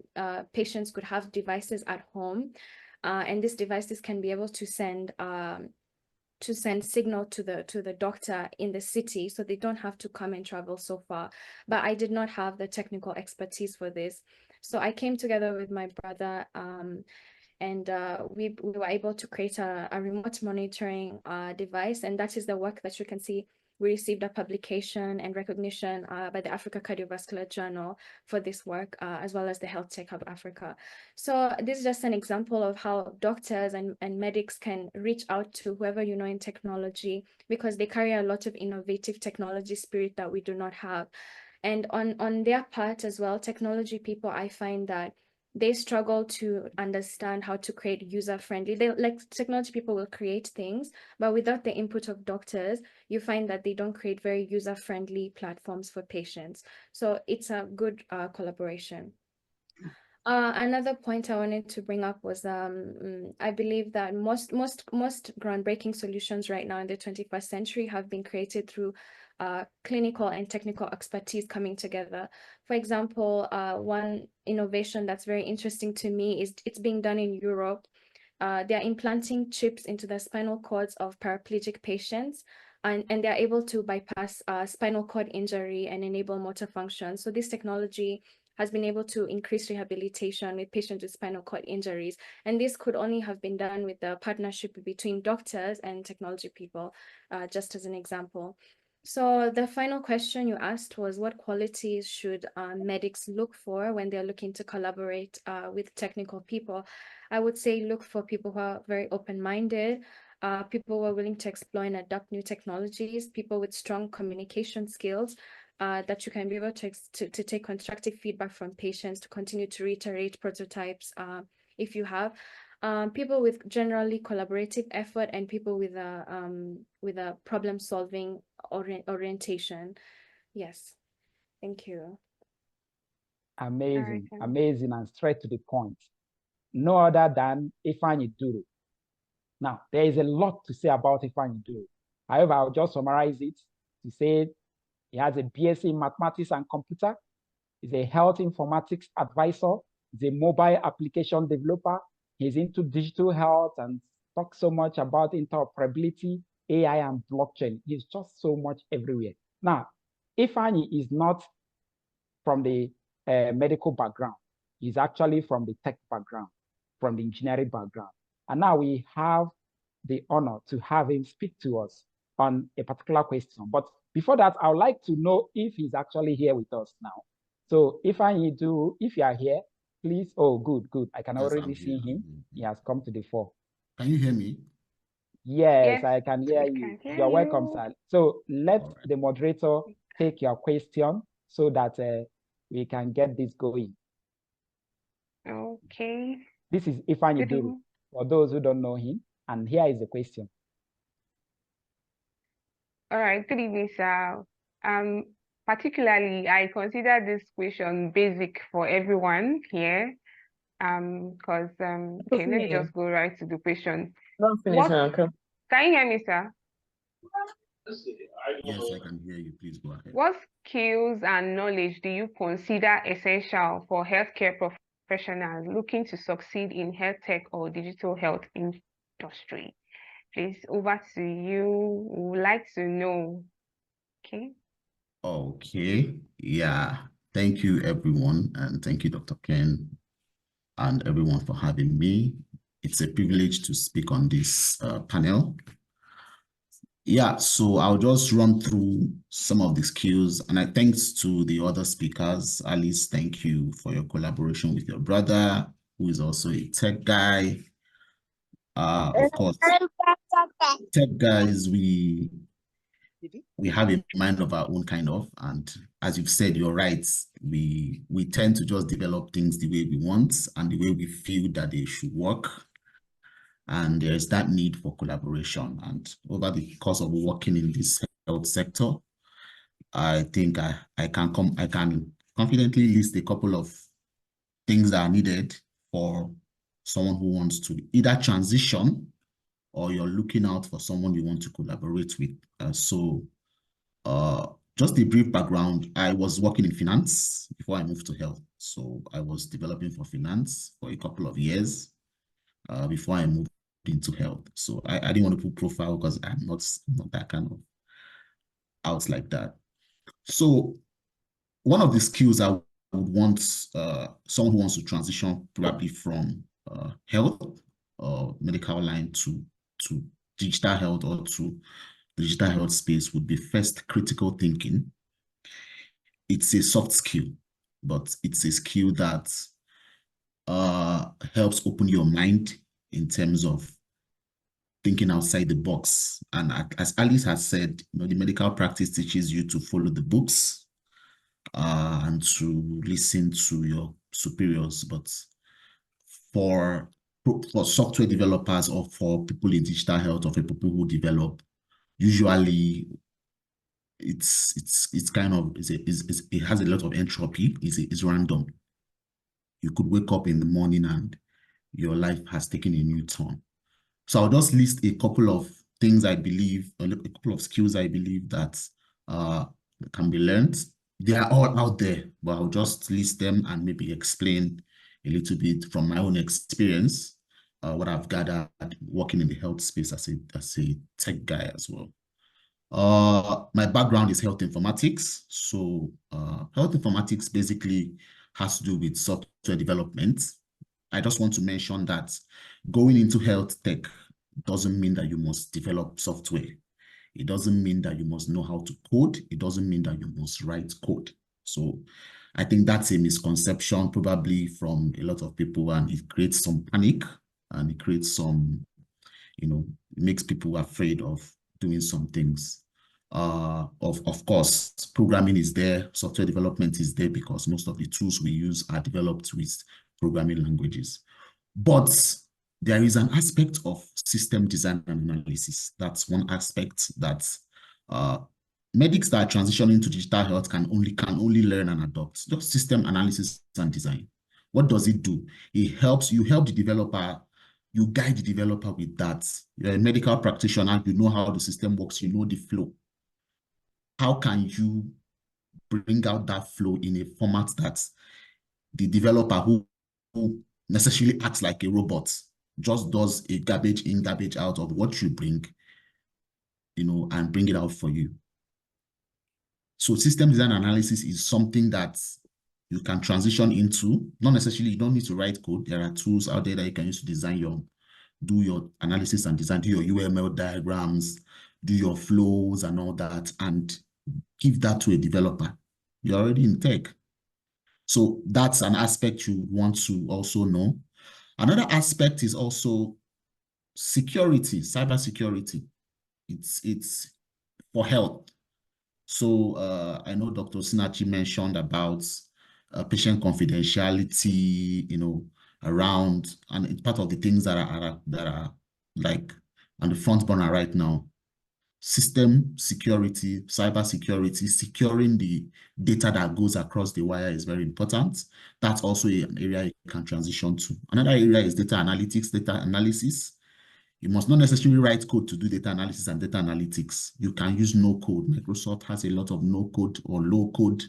patients could have devices at home, and these devices can be able to send signal to the doctor in the city, so they don't have to come and travel so far. But I did not have the technical expertise for this. So I came together with my brother, and we were able to create a remote monitoring device, and that is the work that you can see we received a publication and recognition by the Africa Cardiovascular Journal for this work, as well as the Health Tech Hub Africa. So this is just an example of how doctors and medics can reach out to whoever you know in technology, because they carry a lot of innovative technology spirit that we do not have. And on their part as well, technology people, I find that they struggle to understand how to create user-friendly. They, like, technology people will create things, but without the input of doctors, you find that they don't create very user-friendly platforms for patients. So it's a good collaboration. Another point I wanted to bring up was I believe that most groundbreaking solutions right now in the 21st century have been created through clinical and technical expertise coming together. For example, one innovation that's very interesting to me is it's being done in Europe. They are implanting chips into the spinal cords of paraplegic patients, and they're able to bypass spinal cord injury and enable motor function. So this technology has been able to increase rehabilitation with patients with spinal cord injuries. And this could only have been done with the partnership between doctors and technology people, just as an example. So the final question you asked was, what qualities should medics look for when they're looking to collaborate with technical people? I would say look for people who are very open-minded, people who are willing to explore and adopt new technologies, people with strong communication skills, that you can be able to take constructive feedback from patients, to continue to reiterate prototypes if you have. People with generally collaborative effort, and people with a problem-solving orientation. Yes, thank you. Amazing, amazing, and straight to the point. No other than Ifeanyi Duru. Now, there is a lot to say about Ifeanyi Duru. However, I'll just summarize it to say he has a BSc in mathematics and computer. He's a health informatics advisor. He's a mobile application developer. He's into digital health and talks so much about interoperability, AI, and blockchain. He's just so much everywhere. Now, Ifeanyi is not from the medical background. He's actually from the tech background, from the engineering background. And now we have the honor to have him speak to us on a particular question. But before that, I would like to know if he's actually here with us now. So if you are here, please. Oh, good. I can already see him. He has come to the fore. Can you hear me? Yes, I can hear you. You're welcome, sir. So let the moderator take your question so that we can get this going. Okay. This is Ifeanyi Duru, for those who don't know him. And here is the question. All right, good evening, sir. Particularly, I consider this question basic for everyone here. Because okay, let me just go right to the question. Can you hear me, sir? Yes, I can hear you. Please go ahead. What skills and knowledge do you consider essential for healthcare professionals looking to succeed in health tech or digital health industry? Please, over to you. We would like to know. Okay. Okay. Yeah. Thank you, everyone. And thank you, Dr. Ken, and everyone for having me. It's a privilege to speak on this panel. Yeah, so I'll just run through some of the skills, and thanks to the other speakers. Alice, thank you for your collaboration with your brother, who is also a tech guy. Of course, tech guys, we have a mind of our own kind of, and as you've said, you're right. We tend to just develop things the way we want and the way we feel that they should work. And there's that need for collaboration. And over the course of working in this health sector, I think I can confidently list a couple of things that are needed for someone who wants to either transition or you're looking out for someone you want to collaborate with. Just a brief background, I was working in finance before I moved to health. So I was developing for finance for a couple of years before I moved into health. So I didn't want to put profile because I'm not that kind of out like that. So one of the skills I would want someone who wants to transition probably from health or medical line to digital health or to the digital health space would be first critical thinking. It's a soft skill, but it's a skill that helps open your mind in terms of thinking outside the box. And as Alice has said, the medical practice teaches you to follow the books and to listen to your superiors. But for software developers or for people in digital health or for people who develop, usually it's kind of it has a lot of entropy. It's random. You could wake up in the morning and your life has taken a new turn. So I'll just list a couple of things I believe, a couple of skills I believe that can be learned. They are all out there, but I'll just list them and maybe explain a little bit from my own experience, what I've gathered working in the health space as a tech guy as well. My background is health informatics. So health informatics basically has to do with software development. I just want to mention that going into health tech doesn't mean that you must develop software. It doesn't mean that you must know how to code. It doesn't mean that you must write code. So I think that's a misconception probably from a lot of people, and it creates some panic and it creates some, it makes people afraid of doing some things. Of course, programming is there, software development is there because most of the tools we use are developed with programming languages. But there is an aspect of system design and analysis. That's one aspect that medics that are transitioning to digital health can only learn and adopt. Just system analysis and design. What does it do? It helps you help the developer. You guide the developer with that. You're a medical practitioner. You know how the system works. You know the flow. How can you bring out that flow in a format that the developer who necessarily acts like a robot just does a garbage in, garbage out of what you bring, and bring it out for you. So system design analysis is something that you can transition into. Not necessarily, you don't need to write code. There are tools out there that you can use to do your analysis and design, do your UML diagrams, do your flows and all that, and give that to a developer. You're already in tech. So that's an aspect you want to also know. Another aspect is also security, cybersecurity. It's for health. So I know Dr. Sinachi mentioned about patient confidentiality, around, and it's part of the things that are like on the front burner right now. System security, cyber security, securing the data that goes across the wire is very important. That's also an area you can transition to. Another area is data analytics, data analysis. You must not necessarily write code to do data analysis and data analytics. You can use no code. Microsoft has a lot of no code or low code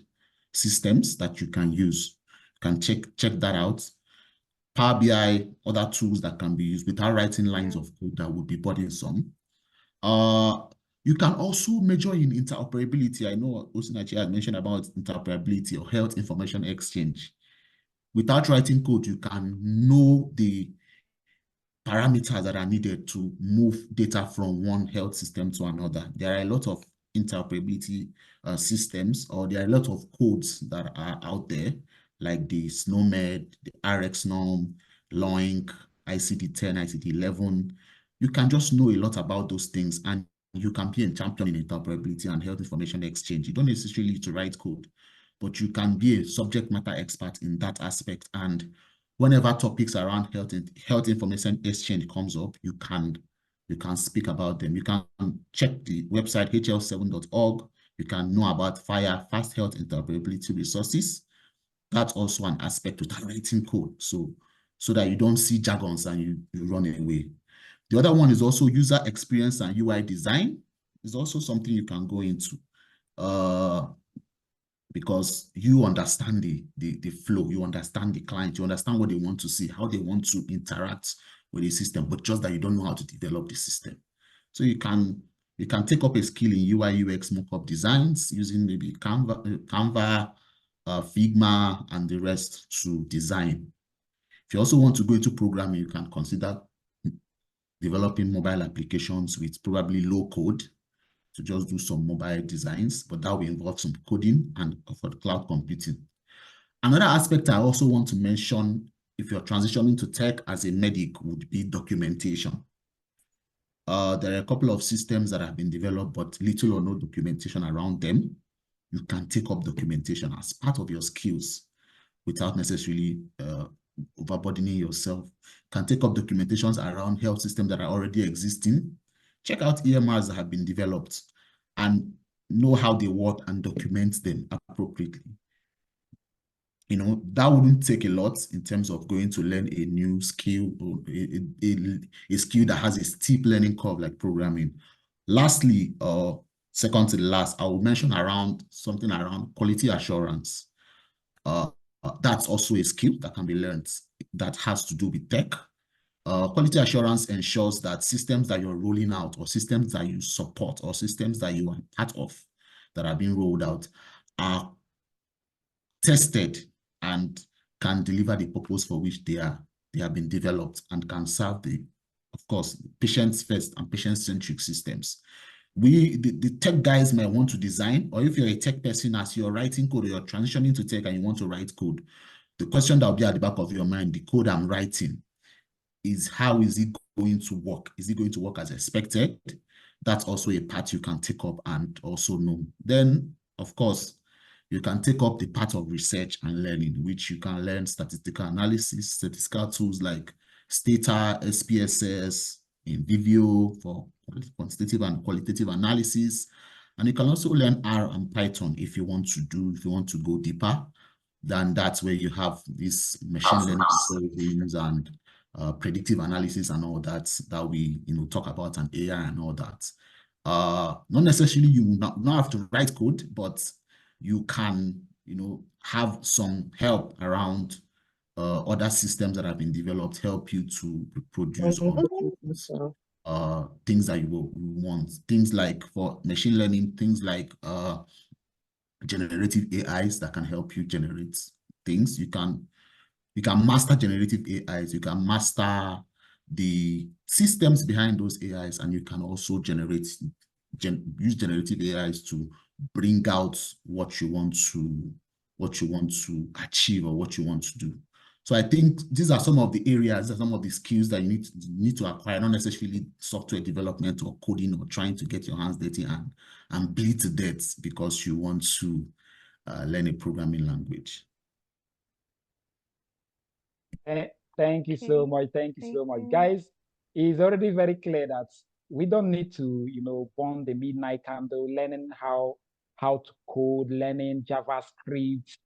systems that you can use. You can check that out. Power BI, other tools that can be used without writing lines of code that would be burdensome. You can also measure in interoperability. I know Osinachi had mentioned about interoperability or health information exchange. Without writing code, you can know the parameters that are needed to move data from one health system to another. There are a lot of interoperability systems, or there are a lot of codes that are out there, like the SNOMED, the RxNorm, LOINC, ICD-10, ICD-11. You can just know a lot about those things, and you can be a champion in interoperability and health information exchange. You don't necessarily need to write code, but you can be a subject matter expert in that aspect. And whenever topics around health information exchange comes up, you can speak about them. You can check the website hl7.org. You can know about FHIR, Fast Health Interoperability Resources. That's also an aspect of writing code, so that you don't see jargons and you run away. The other one is also user experience and UI design. It's also something you can go into because you understand the flow, you understand the client, you understand what they want to see, how they want to interact with the system, but just that you don't know how to develop the system. So you can take up a skill in UI UX mockup designs using maybe Canva, Figma, and the rest to design. If you also want to go into programming, you can consider developing mobile applications with probably low code. to just do some mobile designs, but that will involve some coding and for cloud computing. Another aspect I also want to mention, if you're transitioning to tech as a medic, would be documentation. There are a couple of systems that have been developed, but little or no documentation around them. You can take up documentation as part of your skills without necessarily overburdening yourself. You can take up documentations around health systems that are already existing. Check out EMRs that have been developed and know how they work and document them appropriately. You know, that wouldn't take a lot in terms of going to learn a new skill or a skill that has a steep learning curve like programming. Lastly, second to the last, I will mention something around quality assurance. That's also a skill that can be learned that has to do with tech. Quality assurance ensures that systems that you're rolling out or systems that you support or systems that you are part of that are being rolled out are tested and can deliver the purpose for which they have been developed and can serve of course, patients first and patient-centric systems. The tech guys might want to design, or if you're a tech person, as you're writing code or you're transitioning to tech and you want to write code, the question that will be at the back of your mind, the code I'm writing, is how is it going to work? Is it going to work as expected? That's also a part you can take up and also know. Then, of course, you can take up the part of research and learning, which you can learn statistical analysis, statistical tools like Stata, SPSS, InVivio for quantitative and qualitative analysis. And you can also learn R and Python if you want to go deeper. Then that's where you have this machine learning algorithms and predictive analysis and all that we talk about, and AI and all that. Not necessarily you not have to write code, but you can have some help around other systems that have been developed, help you to produce things that you will want. Things like for machine learning, things like generative AIs that can help you generate things. You can master generative AIs, you can master the systems behind those AIs, and you can also use generative AIs to bring out what you want to achieve or what you want to do. So I think these are some of the areas, some of the skills that you need to acquire, not necessarily software development or coding or trying to get your hands dirty and bleed to death because you want to learn a programming language. Thank you so much. Thank you so much. Guys, it's already very clear that we don't need to, burn the midnight candle, learning how to code, learning JavaScript.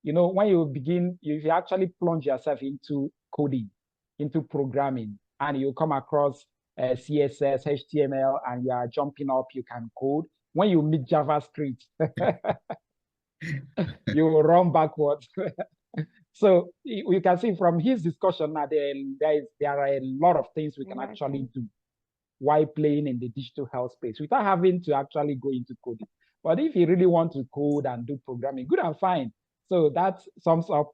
When you begin, if you actually plunge yourself into coding, into programming, and you come across CSS, HTML, and you are jumping up, you can code. When you meet JavaScript, you will run backwards. So you can see from his discussion now, there are a lot of things we can actually do while playing in the digital health space without having to actually go into coding. But if you really want to code and do programming, good and fine. So that sums up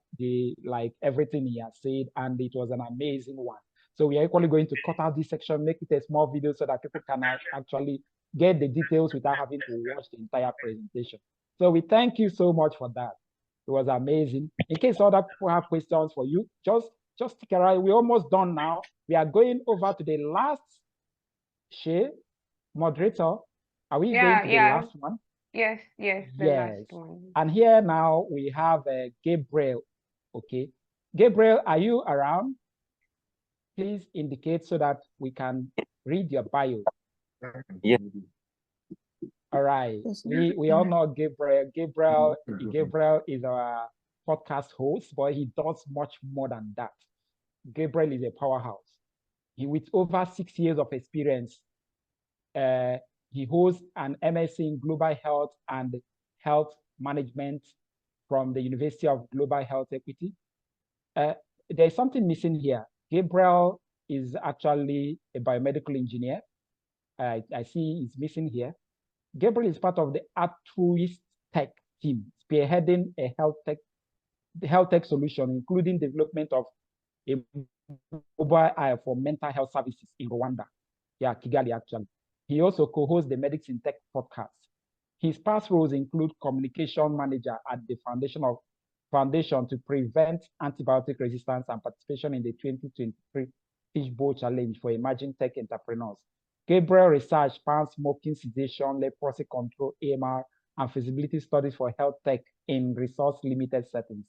everything he has said, and it was an amazing one. So we are equally going to cut out this section, make it a small video so that people can actually get the details without having to watch the entire presentation. So we thank you so much for that. It was amazing. In case other people have questions for you, just stick around. We're almost done now. We are going over to the last share. Moderator, are we going to the last one? Yes, the last one. And here now we have Gabriel. Okay. Gabriel, are you around? Please indicate so that we can read your bio. Yeah. All right. We all know Gabriel. Gabriel is our podcast host, but he does much more than that. Gabriel is a powerhouse. With over 6 years of experience, he holds an MSc in Global Health and Health Management from the University of Global Health Equity. There's something missing here. Gabriel is actually a biomedical engineer. I see he's missing here. Gabriel is part of the Altruist Tech team, spearheading a health tech solution, including development of a mobile app for mental health services in Rwanda. Yeah, Kigali, actually. He also co-hosts the Medics in Tech podcast. His past roles include communication manager at the Foundation to Prevent Antibiotic Resistance and participation in the 2023 Fishbowl Challenge for Emerging Tech Entrepreneurs. Gabriel research spans smoking cessation, leprosy control, AMR, and feasibility studies for health tech in resource-limited settings.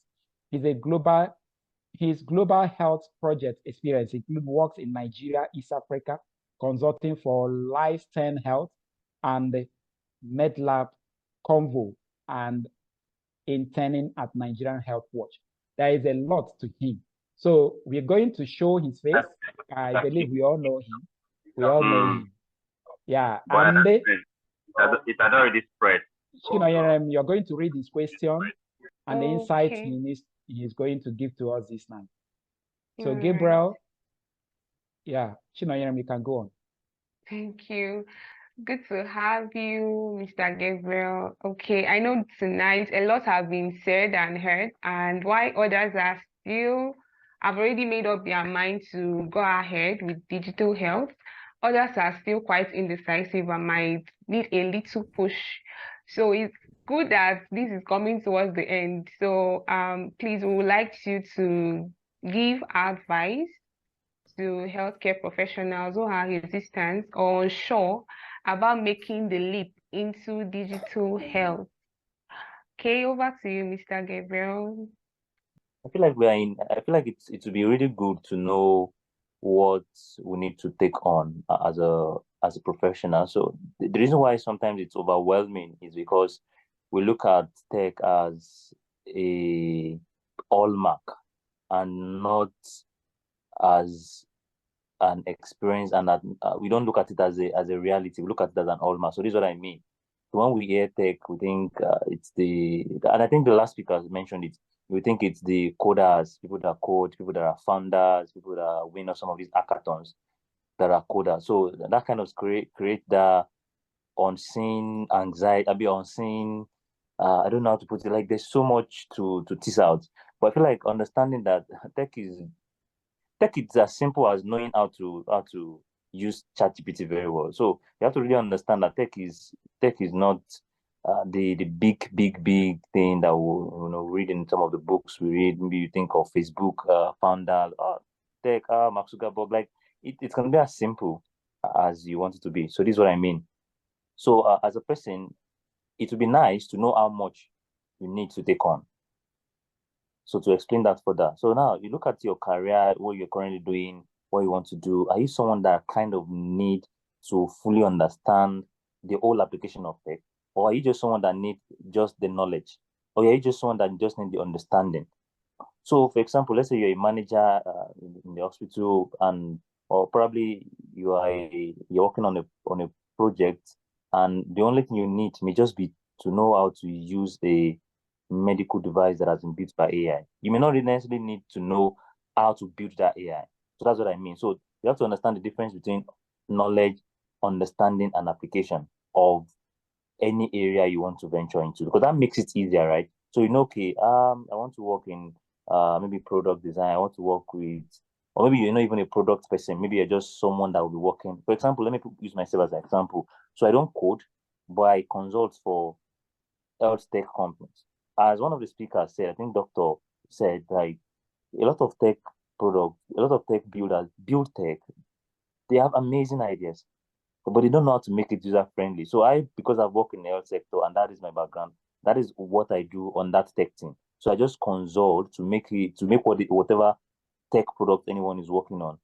His global health project experience includes works in Nigeria, East Africa, consulting for Lifestyle Health and MedLab Convo, and interning at Nigerian Health Watch. There is a lot to him. So we're going to show his face. I believe we all know him. We all know him. Yeah. And it had already spread. You're going to read his question and the insight he's going to give to us this night. So Gabriel, yeah, Chinoyerem, you can go on. Thank you. Good to have you, Mr. Gabriel. Okay, I know tonight a lot have been said and heard, and while others have already made up their mind to go ahead with digital health, others are still quite indecisive and might need a little push. So it's good that this is coming towards the end. So please, we would like you to give advice to healthcare professionals who are resistant or unsure about making the leap into digital health. Okay, over to you, Mr. Gabriel. I feel like it would be really good to know what we need to take on as a professional. So the reason why sometimes it's overwhelming is because we look at tech as a hallmark and not as an experience, and that we don't look at it as a reality. We look at it as an hallmark. So this is what I mean. So when we hear tech, we think it's and I think the last speaker mentioned it. We think it's the coders, people that code, people that are founders, people that are winning some of these hackathons that are coders. So that kind of create the unseen anxiety, a bit unseen. I don't know how to put it. Like there's so much to tease out, but I feel like understanding that tech is as simple as knowing how to use ChatGPT very well. So you have to really understand that tech is not the big thing that we read in some of the books we read. Maybe you think of Facebook founder, tech, Mark Zuckerberg. Like it can be as simple as you want it to be. So this is what I mean. So as a person, it would be nice to know how much you need to take on. So to explain that further, so now you look at your career, what you're currently doing, what you want to do. Are you someone that kind of need to fully understand the whole application of tech? Or are you just someone that needs just the knowledge? Or are you just someone that just needs the understanding? So for example, let's say you're a manager in the hospital, or probably you're working on a project, and the only thing you need may just be to know how to use a medical device that has been built by AI. You may not necessarily need to know how to build that AI. So that's what I mean. So you have to understand the difference between knowledge, understanding, and application of any area you want to venture into, because that makes it easier, right? So okay, I want to work in maybe product design. I want to work with, or maybe you're not even a product person. Maybe you're just someone that will be working. For example, let me use myself as an example. So I don't code, but I consult for health tech companies. As one of the speakers said, I think Doctor said, like a lot of tech builders build tech. They have amazing ideas, but they don't know how to make it user friendly. So because I've worked in the health sector and that is my background, that is what I do on that tech team. So I just consult to make whatever tech product anyone is working on,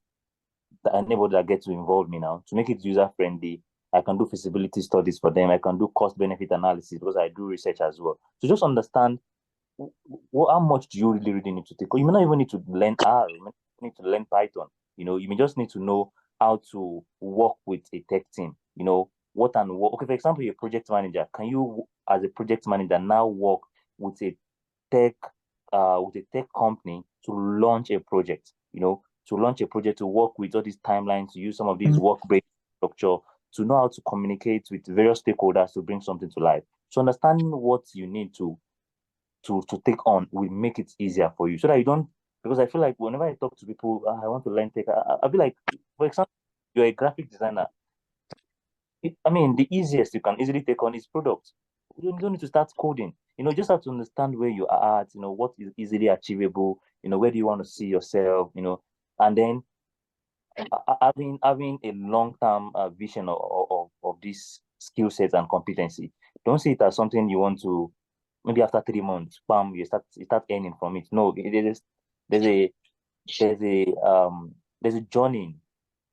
anybody that gets to involve me now, to make it user friendly. I can do feasibility studies for them. I can do cost benefit analysis because I do research as well. So just understand how much do you really need to take. You may not even need to learn R. You may need to learn Python. You may just need to know how to work with a tech team. Okay, for example, you're a project manager. Can you, as a project manager, now work with a tech company to launch a project? To work with all these timelines, to use some of these work-based structure, to know how to communicate with various stakeholders to bring something to life. So understanding what you need to take on will make it easier for you, so that you don't, because I feel like whenever I talk to people, I want to learn tech, I'll be like, for example, you're a graphic designer. I mean, the easiest you can easily take on is product. You don't need to start coding. You just have to understand where you are at, what is easily achievable, where do you want to see yourself, and then having a long-term vision of this skill sets and competency. Don't see it as something you want to maybe after 3 months, bam, you start earning from it. No, there's a there's a journey.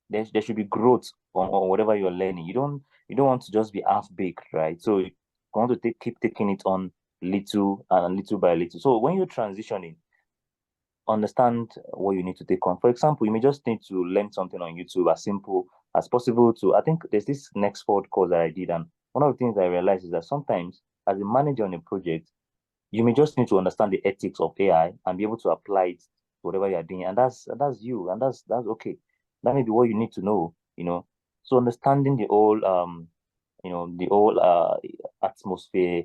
There should be growth on whatever you're learning. You don't want to just be half baked, right? So you want to keep taking it on little and little by little. So when you're transitioning, understand what you need to take on. For example, you may just need to learn something on YouTube as simple as possible. I think there's this next forward course that I did, and one of the things I realized is that sometimes as a manager on a project, you may just need to understand the ethics of AI and be able to apply it to whatever you're doing. And that's you, and that's okay. That may be what you need to know. So understanding the whole atmosphere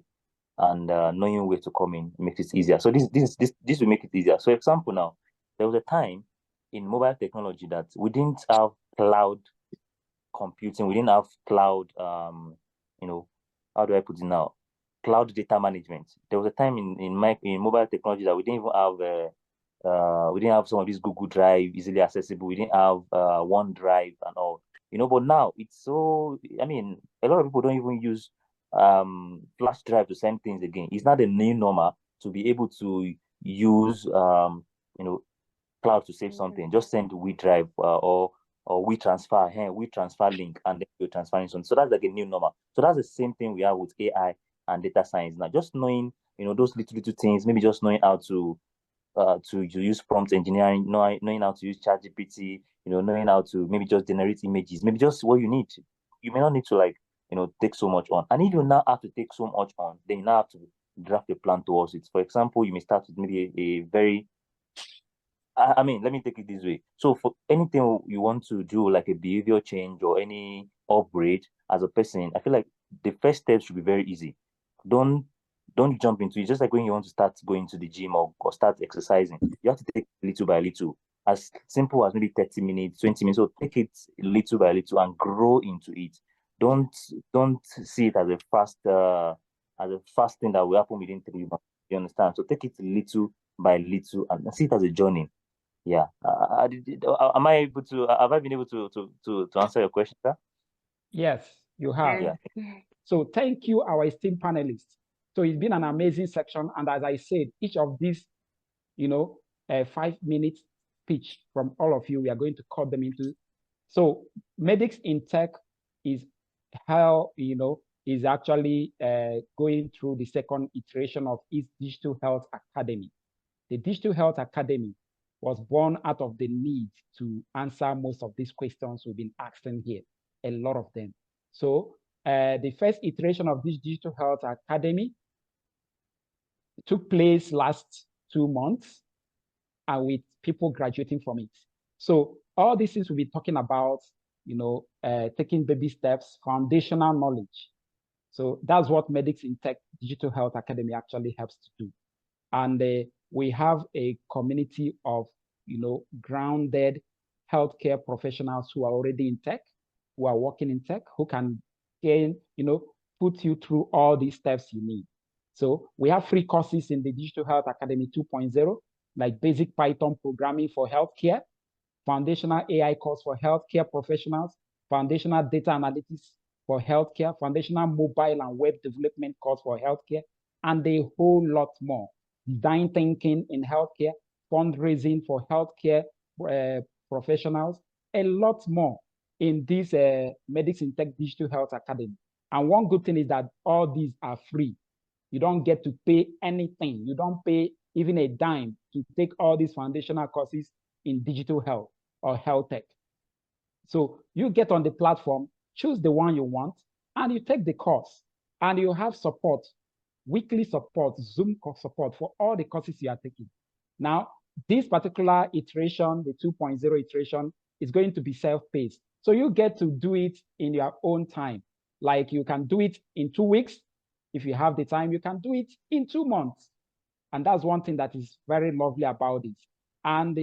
and knowing where to come in makes it easier. So this will make it easier. So example now, there was a time in mobile technology that we didn't have cloud computing, we didn't have cloud how do I put it now? Cloud data management. There was a time in mobile technology that we didn't even have we didn't have some of these Google Drive easily accessible. We didn't have OneDrive and all. But now it's so, I mean, a lot of people don't even use flash drive to send things again. It's not a new normal to be able to use cloud to save something. Just send WeDrive or WeTransfer link, and then you're transferring something. So that's like a new normal. So that's the same thing we have with AI and data science now. Just knowing those little things, maybe just knowing how to use prompt engineering, knowing how to use ChatGPT, knowing how to maybe just generate images, maybe just what you need. You may not need to take so much on. And if you now have to take so much on, then you now have to draft a plan towards it. For example, you may start with maybe a very I mean, let me take it this way. So for anything you want to do, like a behavior change or any upgrade as a person, I feel like the first step should be very easy. Don't jump into it. Just like when you want to start going to the gym or start exercising, you have to take little by little. As simple as maybe 30 minutes, 20 minutes. So take it little by little and grow into it. Don't see it as a fast thing that will happen within 3 months. You understand? So take it little by little and see it as a journey. Yeah. Am I able to? Have I been able to answer your question, sir? Yes, you have. Yeah. So thank you, our esteemed panelists. So it's been an amazing section, and as I said, each of these, 5 minutes speech from all of you, we are going to cut them into. So Medics in Tech is how is actually going through the second iteration of its Digital Health Academy. The Digital Health Academy was born out of the need to answer most of these questions we've been asking here, a lot of them. So the first iteration of this Digital Health Academy took place last 2 months, and with people graduating from it. So all these things we'll be talking about, taking baby steps, foundational knowledge. So that's what Medics in Tech Digital Health Academy actually helps to do. And we have a community of, grounded healthcare professionals who are already in tech, who are working in tech, who can gain, put you through all these steps you need. So we have free courses in the Digital Health Academy 2.0, like basic Python programming for healthcare, foundational AI course for healthcare professionals, foundational data analytics for healthcare, foundational mobile and web development course for healthcare, and a whole lot more. Design thinking in healthcare, fundraising for healthcare professionals, a lot more in this Medics in Tech Digital Health Academy. And one good thing is that all these are free. You don't get to pay anything. You don't pay even a dime to take all these foundational courses in digital health or health tech. So you get on the platform, choose the one you want, and you take the course, and you have support, weekly support, Zoom support for all the courses you are taking. Now, this particular iteration, the 2.0 iteration, is going to be self-paced. So you get to do it in your own time. Like you can do it in 2 weeks. If you have the time, you can do it in 2 months. And that's one thing that is very lovely about it. And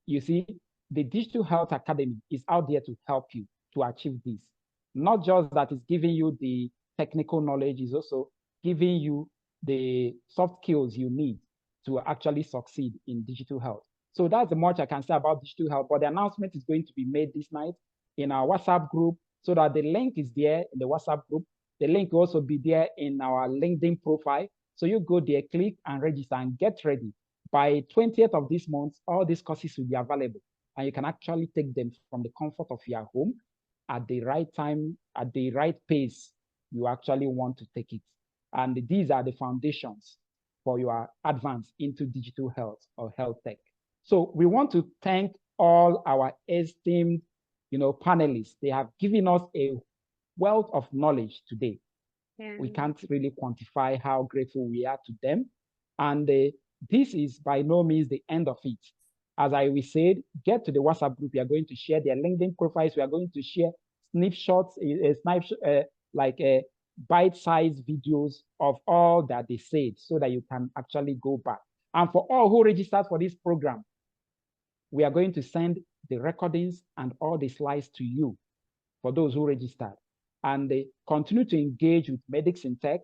you see, the Digital Health Academy is out there to help you to achieve this. Not just that it's giving you the technical knowledge, it's also giving you the soft skills you need to actually succeed in digital health. So that's the much I can say about digital health, but the announcement is going to be made this night in our WhatsApp group, so that the link is there in the WhatsApp group. The link will also be there in our LinkedIn profile. So you go there, click and register and get ready. By 20th of this month, all these courses will be available, and you can actually take them from the comfort of your home at the right time, at the right pace you actually want to take it. And these are the foundations for your advance into digital health or health tech. So we want to thank all our esteemed, panelists. They have given us a wealth of knowledge today. Yeah. We can't really quantify how grateful we are to them. And this is by no means the end of it. As I said, get to the WhatsApp group. We are going to share their LinkedIn profiles. We are going to share snapshots, bite-sized videos of all that they said, so that you can actually go back. And for all who registered for this program, we are going to send the recordings and all the slides to you for those who registered. And they continue to engage with Medics in Tech,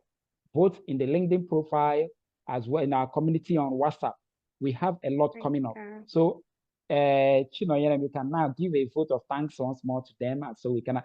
both in the LinkedIn profile as well in our community on WhatsApp. We have a lot coming up. So, Chinoyere, we can now give a vote of thanks once more to them, and so we can